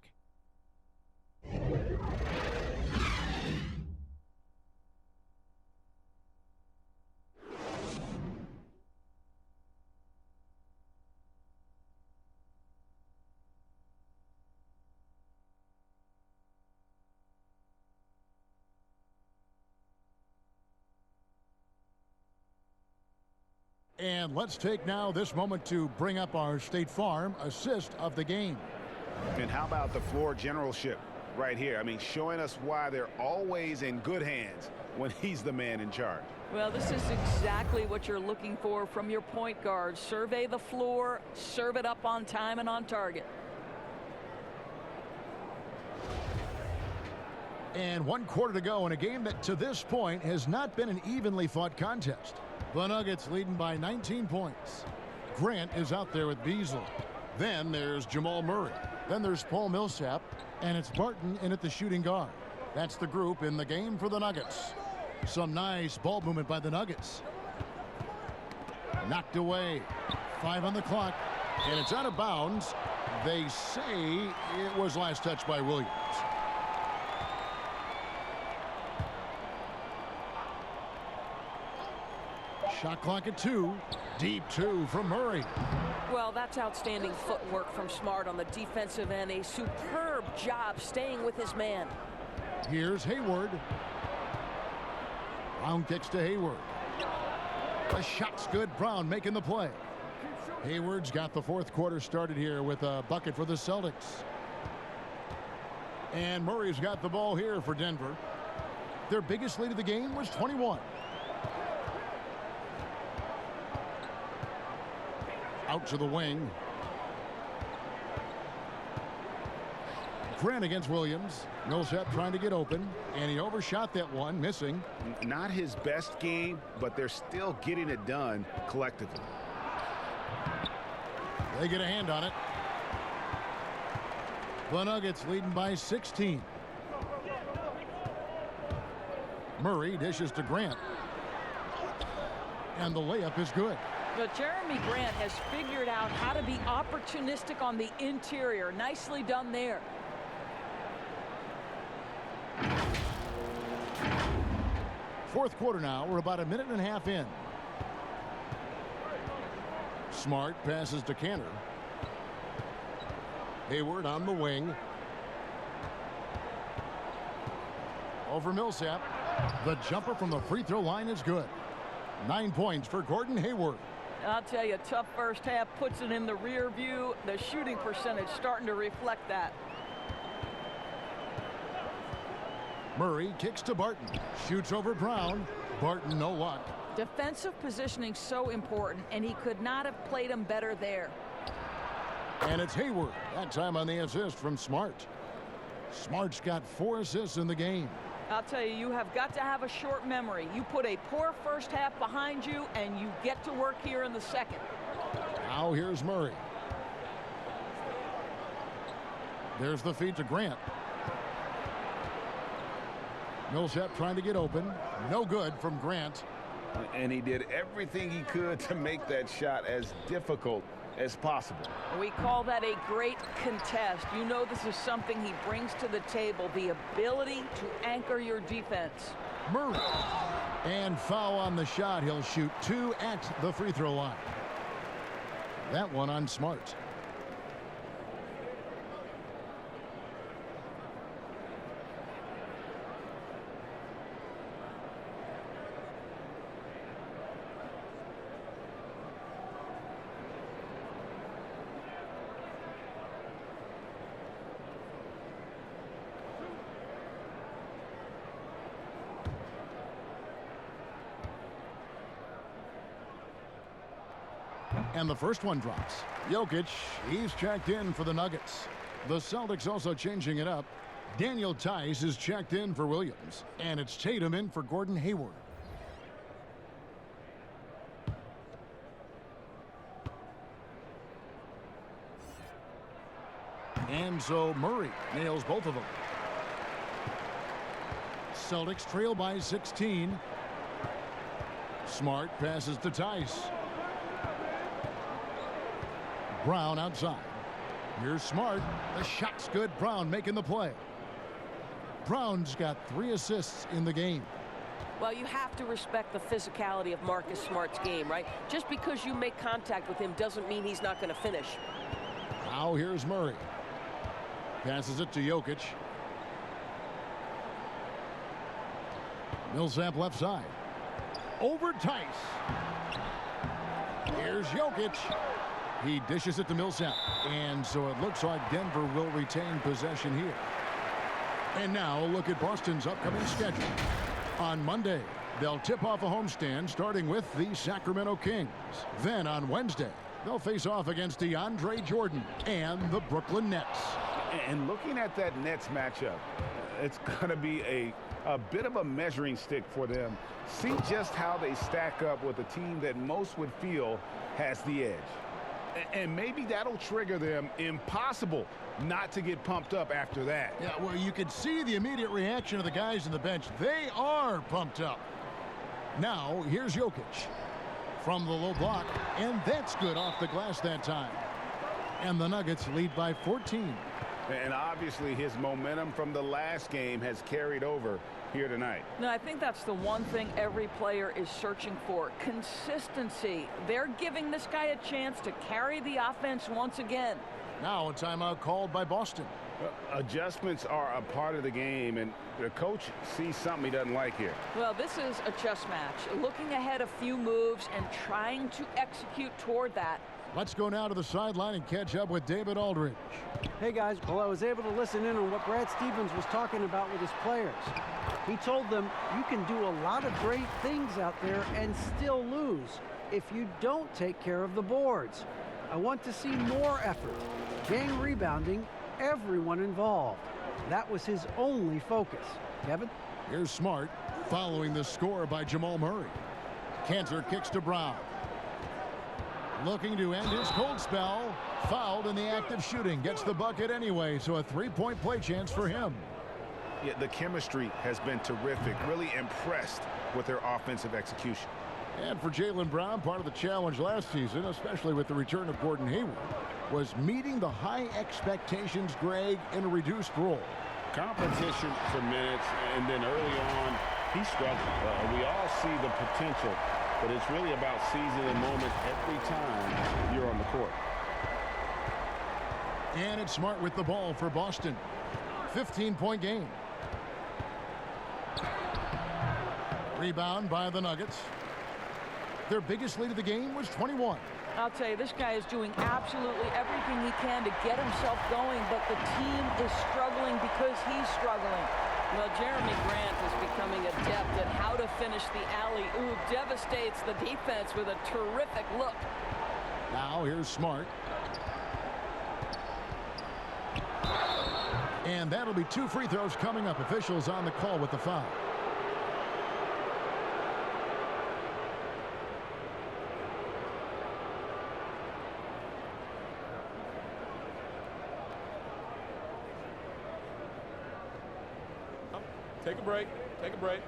And let's take now this moment to bring up our State Farm assist of the game. And how about the floor generalship right here? I mean, showing us why they're always in good hands when he's the man in charge. Well, this is exactly what you're looking for from your point guard. Survey the floor, serve it up on time and on target. And 1 quarter to go in a game that to this point has not been an evenly fought contest. The Nuggets leading by 19 points. Grant is out there with Beasley. Then there's Jamal Murray. Then there's Paul Millsap. And it's Barton in at the shooting guard. That's the group in the game for the Nuggets. Some nice ball movement by the Nuggets. Knocked away. 5 on the clock. And it's out of bounds. They say it was last touched by Williams. Shot clock at 2. Deep 2 from Murray. Well, that's outstanding footwork from Smart on the defensive end. A superb job staying with his man. Here's Hayward. Brown kicks to Hayward. The shot's good. Brown making the play. Hayward's got the 4th quarter started here with a bucket for the Celtics. And Murray's got the ball here for Denver. Their biggest lead of the game was 21. Out to the wing. Grant against Williams. Millsap trying to get open, and he overshot that one, missing. Not his best game, but they're still getting it done collectively. They get a hand on it. The Nuggets leading by 16. Murray dishes to Grant. And the layup is good. But Jeremy Grant has figured out how to be opportunistic on the interior. Nicely done there. Fourth quarter now. We're about a minute and a half in. Smart passes to Cantor. Hayward on the wing. Over Millsap. The jumper from the free throw line is good. 9 points for Gordon Hayward. I'll tell you, tough first half puts it in the rear view. The shooting percentage starting to reflect that. Murray kicks to Barton. Shoots over Brown. Barton no luck. Defensive positioning so important, and he could not have played him better there. And it's Hayward. That time on the assist from Smart. Smart's got 4 assists in the game. I'll tell you, you have got to have a short memory. You put a poor first half behind you, and you get to work here in the second. Now here's Murray. There's the feed to Grant. Millsap trying to get open. No good from Grant. And he did everything he could to make that shot as difficult as possible. We call that a great contest. You know this is something he brings to the table, the ability to anchor your defense. Murray. And foul on the shot. He'll shoot 2 at the free throw line. That one on Smart. And the first one drops. Jokic, he's checked in for the Nuggets. The Celtics also changing it up. Daniel Tice is checked in for Williams. And it's Tatum in for Gordon Hayward. And so Murray nails both of them. Celtics trail by 16. Smart passes to Tice. Brown outside. Here's Smart. The shot's good. Brown making the play. Brown's got 3 assists in the game. Well, you have to respect the physicality of Marcus Smart's game, right? Just because you make contact with him doesn't mean he's not going to finish. Now here's Murray. Passes it to Jokic. Millsap left side. Over Tice. Here's Jokic. He dishes it to Millsap. And so it looks like Denver will retain possession here. And now a look at Boston's upcoming schedule. On Monday, they'll tip off a homestand starting with the Sacramento Kings. Then on Wednesday, they'll face off against DeAndre Jordan and the Brooklyn Nets. And looking at that Nets matchup, it's going to be a bit of a measuring stick for them. See just how they stack up with a team that most would feel has the edge. And maybe that'll trigger them. Impossible not to get pumped up after that. Yeah, well, you can see the immediate reaction of the guys on the bench. They are pumped up. Now, here's Jokic from the low block, and that's good off the glass that time. And the Nuggets lead by 14. And obviously his momentum from the last game has carried over here tonight. No, I think that's the one thing every player is searching for. Consistency. They're giving this guy a chance to carry the offense once again. Now a timeout called by Boston. Adjustments are a part of the game, and the coach sees something he doesn't like here. Well, this is a chess match. Looking ahead a few moves and trying to execute toward that. Let's go now to the sideline and catch up with David Aldridge. Hey guys, well, I was able to listen in on what Brad Stevens was talking about with his players. He told them you can do a lot of great things out there and still lose if you don't take care of the boards. I want to see more effort, gang rebounding, everyone involved. That was his only focus. Kevin? Here's Smart following the score by Jamal Murray. Cantor kicks to Brown. Looking to end his cold spell. Fouled in the act of shooting. Gets the bucket anyway, so a three-point play chance for him. Yeah, the chemistry has been terrific. Really impressed with their offensive execution. And for Jaylen Brown, part of the challenge last season, especially with the return of Gordon Hayward, was meeting the high expectations, Greg, in a reduced role. Competition for minutes, and then early on, he struggled. We all see the potential, but it's really about seizing the moment every time you're on the court. And it's Smart with the ball for Boston. 15-point game. Rebound by the Nuggets. Their biggest lead of the game was 21. I'll tell you, this guy is doing absolutely everything he can to get himself going, but the team is struggling because he's struggling. Well, Jeremy Grant is becoming adept at how to finish the alley-oop. Devastates the defense with a terrific look. Now here's Smart. And that'll be 2 free throws coming up. Officials on the call with the foul. Take a break. Take a break.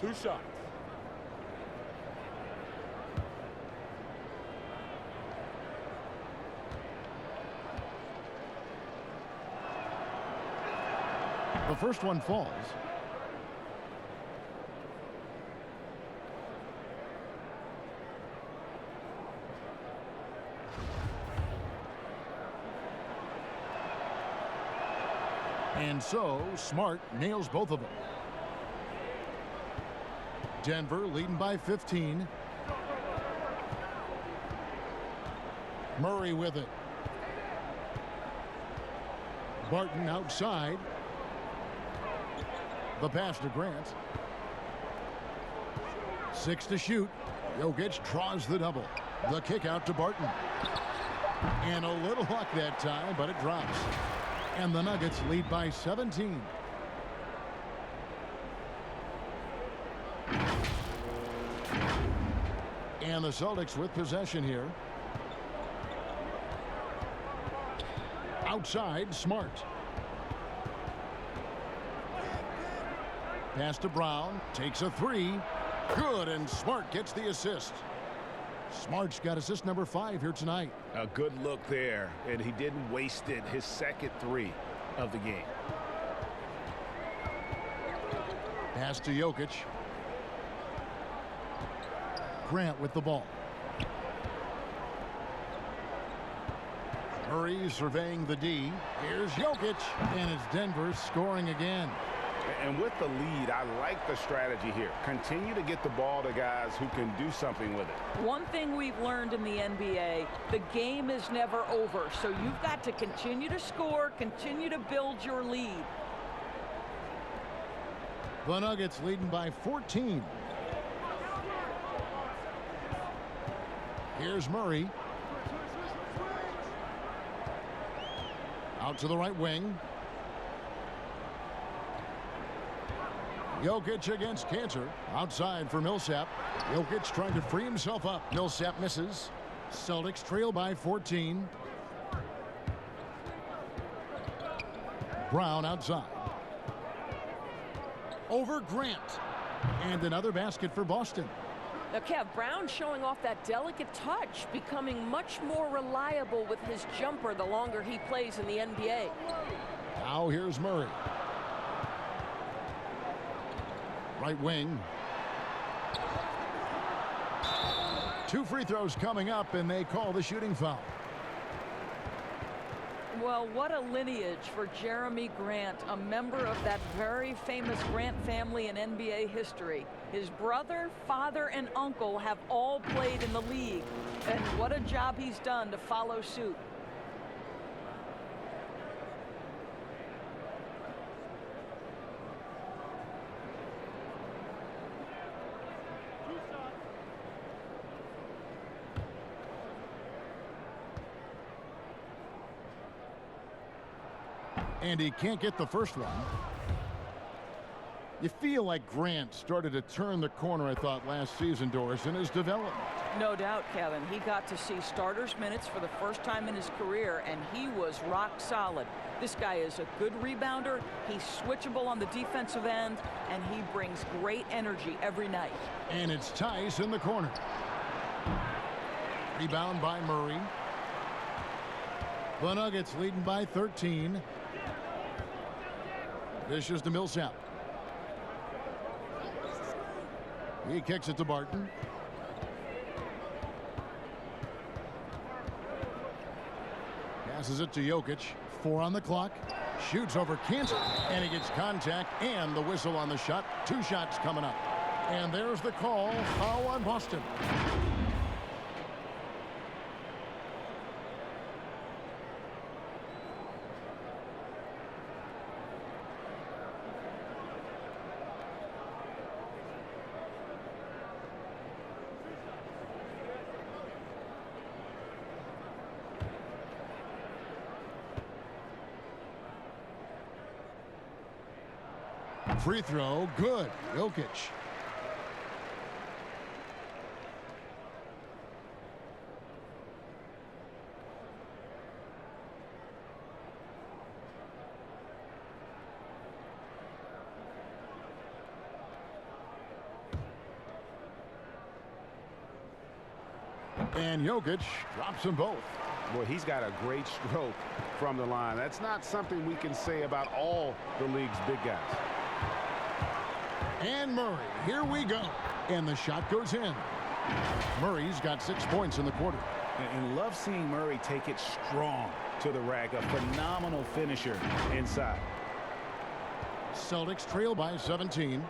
2 shots. The first one falls. And so, Smart nails both of them. Denver leading by 15. Murray with it. Barton outside. The pass to Grant. 6 to shoot. Jokic draws the double. The kick out to Barton. And a little luck that time, but it drops. And the Nuggets lead by 17. And the Celtics with possession here. Outside, Smart. Pass to Brown. Takes a 3. Good, and Smart gets the assist. Smart's got assist number 5 here tonight. A good look there, and he didn't waste it. His second 3 of the game. Pass to Jokic. Grant with the ball. Murray surveying the D. Here's Jokic, and it's Denver scoring again. And with the lead, I like the strategy here. Continue to get the ball to guys who can do something with it. One thing we've learned in the NBA, the game is never over. So you've got to continue to score, continue to build your lead. The Nuggets leading by 14. Here's Murray. Out to the right wing. Jokic against Cantor. Outside for Millsap. Jokic trying to free himself up. Millsap misses. Celtics trail by 14. Brown outside. Over Grant. And another basket for Boston. Now, Kev, Brown showing off that delicate touch, becoming much more reliable with his jumper the longer he plays in the NBA. Now here's Murray. Right wing. 2 free throws coming up, and they call the shooting foul. Well, what a lineage for Jeremy Grant, a member of that very famous Grant family in NBA history. His brother, father, and uncle have all played in the league. And what a job he's done to follow suit. And he can't get the first one. You feel like Grant started to turn the corner, I thought, last season, Doris, in his development. No doubt, Kevin. He got to see starters minutes for the first time in his career, and he was rock solid. This guy is a good rebounder. He's switchable on the defensive end, and he brings great energy every night. And it's Tice in the corner. Rebound by Murray. The Nuggets leading by 13. Dishes to Millsap. He kicks it to Barton. Passes it to Jokic. 4 on the clock. Shoots over Kansas. And he gets contact and the whistle on the shot. 2 shots coming up. And there's the call. Foul on Boston. Free throw, good. Jokic. And Jokic drops them both. Well, he's got a great stroke from the line. That's not something we can say about all the league's big guys. And Murray, here we go. And the shot goes in. Murray's got 6 points in the quarter. And love seeing Murray take it strong to the rack. A phenomenal finisher inside. Celtics trail by 17.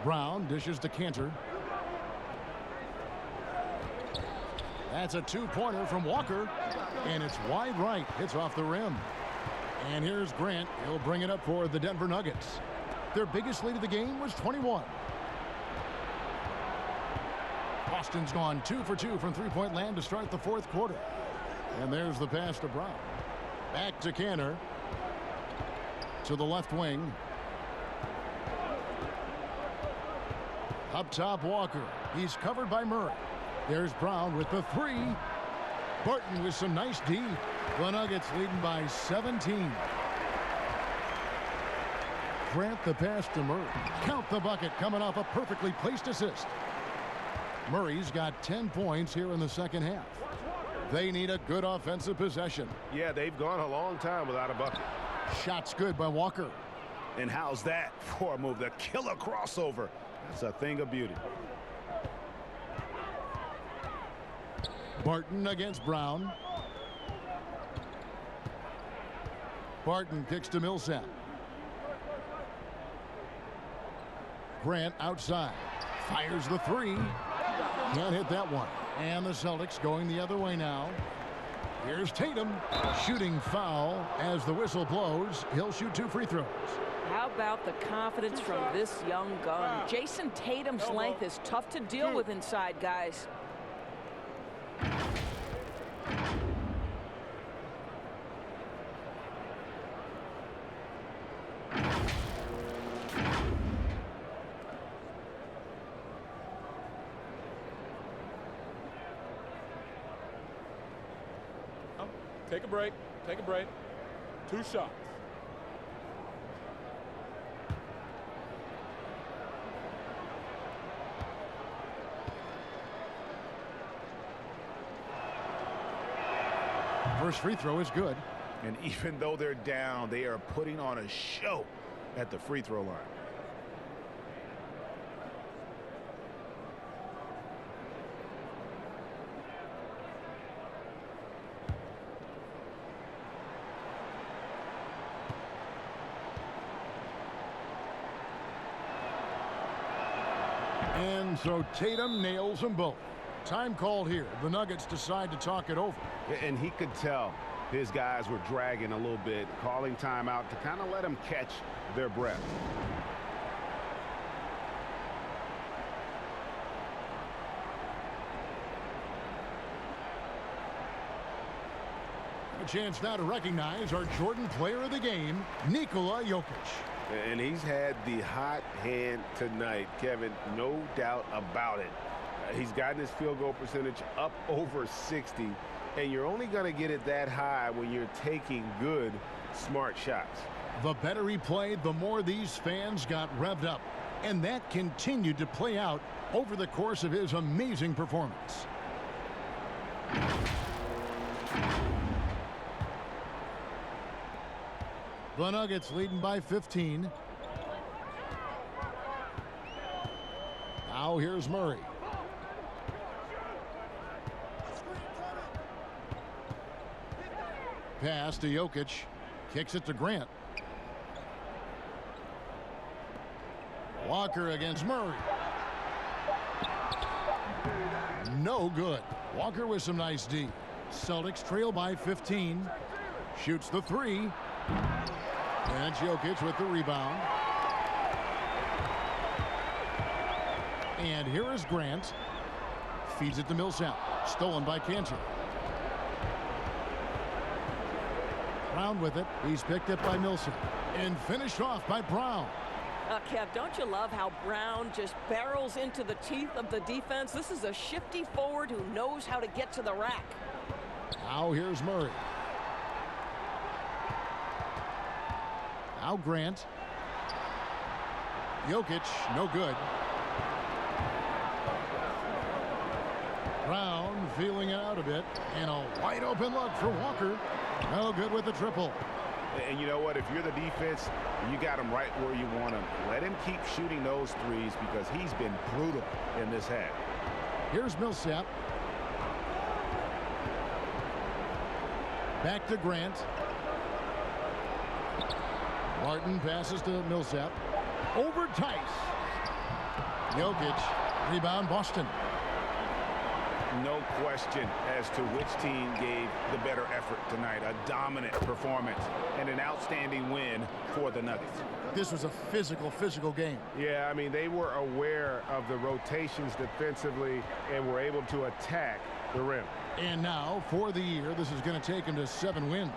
Brown dishes to Cantor. That's a 2-pointer from Walker. And it's wide right. Hits off the rim. And here's Grant. He'll bring it up for the Denver Nuggets. Their biggest lead of the game was 21. Boston's gone 2 for 2 from three-point land to start the 4th quarter. And there's the pass to Brown. Back to Cantor. To the left wing. Up top, Walker. He's covered by Murray. There's Brown with the 3. Barton with some nice D. The Nuggets leading by 17. Grant the pass to Murray. Count the bucket coming off a perfectly placed assist. Murray's got 10 points here in the second half. They need a good offensive possession. Yeah, they've gone a long time without a bucket. Shot's good by Walker. And how's that for a move? The killer crossover. That's a thing of beauty. Barton against Brown. Barton kicks to Millsap. Grant outside. Fires the 3. Can't hit that one. And the Celtics going the other way now. Here's Tatum. Shooting foul as the whistle blows. He'll shoot 2 free throws. How about the confidence from this young gun? Jason Tatum's length is tough to deal with inside, guys. Take a break. Take a break. 2 shots. First free throw is good. And even though they're down, they are putting on a show at the free throw line. And so Tatum nails them both. Time called here. The Nuggets decide to talk it over. And he could tell his guys were dragging a little bit, calling timeout to kind of let them catch their breath. A chance now to recognize our Jordan player of the game, Nikola Jokic. And he's had the hot hand tonight, Kevin, no doubt about it. He's gotten his field goal percentage up over 60, and you're only going to get it that high when you're taking good, smart shots. The better he played, the more these fans got revved up. And that continued to play out over the course of his amazing performance. The Nuggets leading by 15. Now here's Murray. Pass to Jokic. Kicks it to Grant. Walker against Murray. No good. Walker with some nice D. Celtics trail by 15. Shoots the three. And Jokic with the rebound. And here is Grant. Feeds it to Millsap. Stolen by Cantor. Brown with it. He's picked up by Millsap. And finished off by Brown. Kev, don't you love how Brown just barrels into the teeth of the defense? This is a shifty forward who knows how to get to the rack. Now here's Murray. Now Grant. Jokic, no good. Brown feeling it out a bit. And a wide open look for Walker. No good with the triple. And you know what? If you're the defense, you got him right where you want him. Let him keep shooting those threes because he's been brutal in this half. Here's Millsap. Back to Grant. Martin passes to Millsap. Over Tice. Jokic. Rebound Boston. No question as to which team gave the better effort tonight. A dominant performance and an outstanding win for the Nuggets. This was a physical game. Yeah, I mean, they were aware of the rotations defensively and were able to attack the rim. And now, for the year, this is going to take them to 7 wins.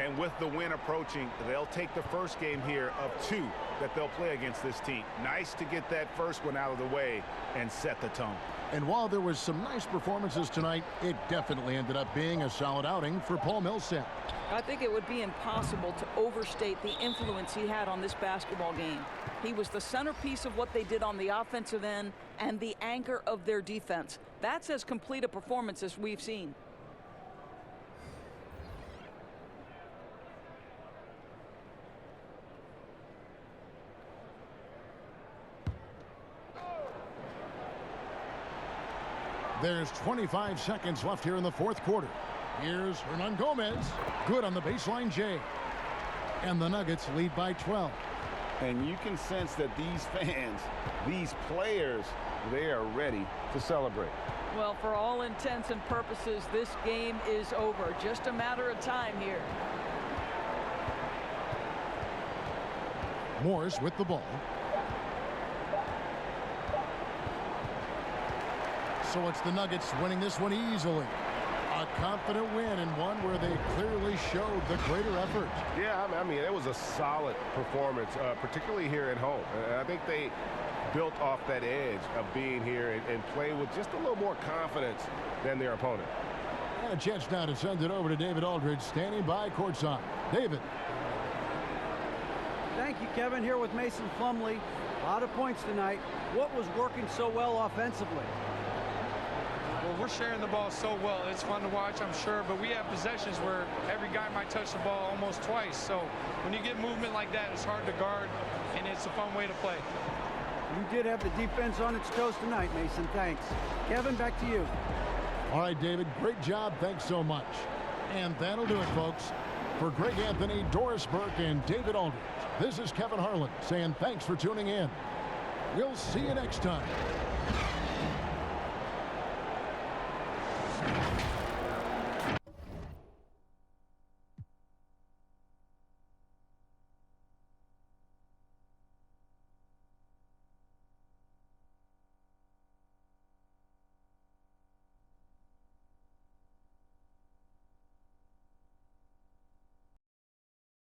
And with the win approaching, they'll take the first game here of 2 that they'll play against this team. Nice to get that first one out of the way and set the tone. And while there was some nice performances tonight, it definitely ended up being a solid outing for Paul Millsap. I think it would be impossible to overstate the influence he had on this basketball game. He was the centerpiece of what they did on the offensive end and the anchor of their defense. That's as complete a performance as we've seen. There's 25 seconds left here in the fourth quarter. Here's Hernan Gomez. Good on the baseline J. And the Nuggets lead by 12. And you can sense that these fans, these players, they are ready to celebrate. Well, for all intents and purposes, this game is over. Just a matter of time here. Morris with the ball. So it's the Nuggets winning this one easily. A confident win and one where they clearly showed the greater effort. Yeah, I mean, it was a solid performance, particularly here at home. And I think they built off that edge of being here and play with just a little more confidence than their opponent. And a chance now to send it over to David Aldridge, standing by courtside. David. Thank you, Kevin. Here with Mason Plumlee. A lot of points tonight. What was working so well offensively? Well, we're sharing the ball so well. It's fun to watch, I'm sure, but we have possessions where every guy might touch the ball almost twice. So when you get movement like that, it's hard to guard, and it's a fun way to play. You did have the defense on its toes tonight, Mason. Thanks. Kevin, back to you. All right, David, great job. Thanks so much. And that'll do it, folks. For Greg Anthony, Doris Burke, and David Aldridge, this is Kevin Harlan saying thanks for tuning in. We'll see you next time.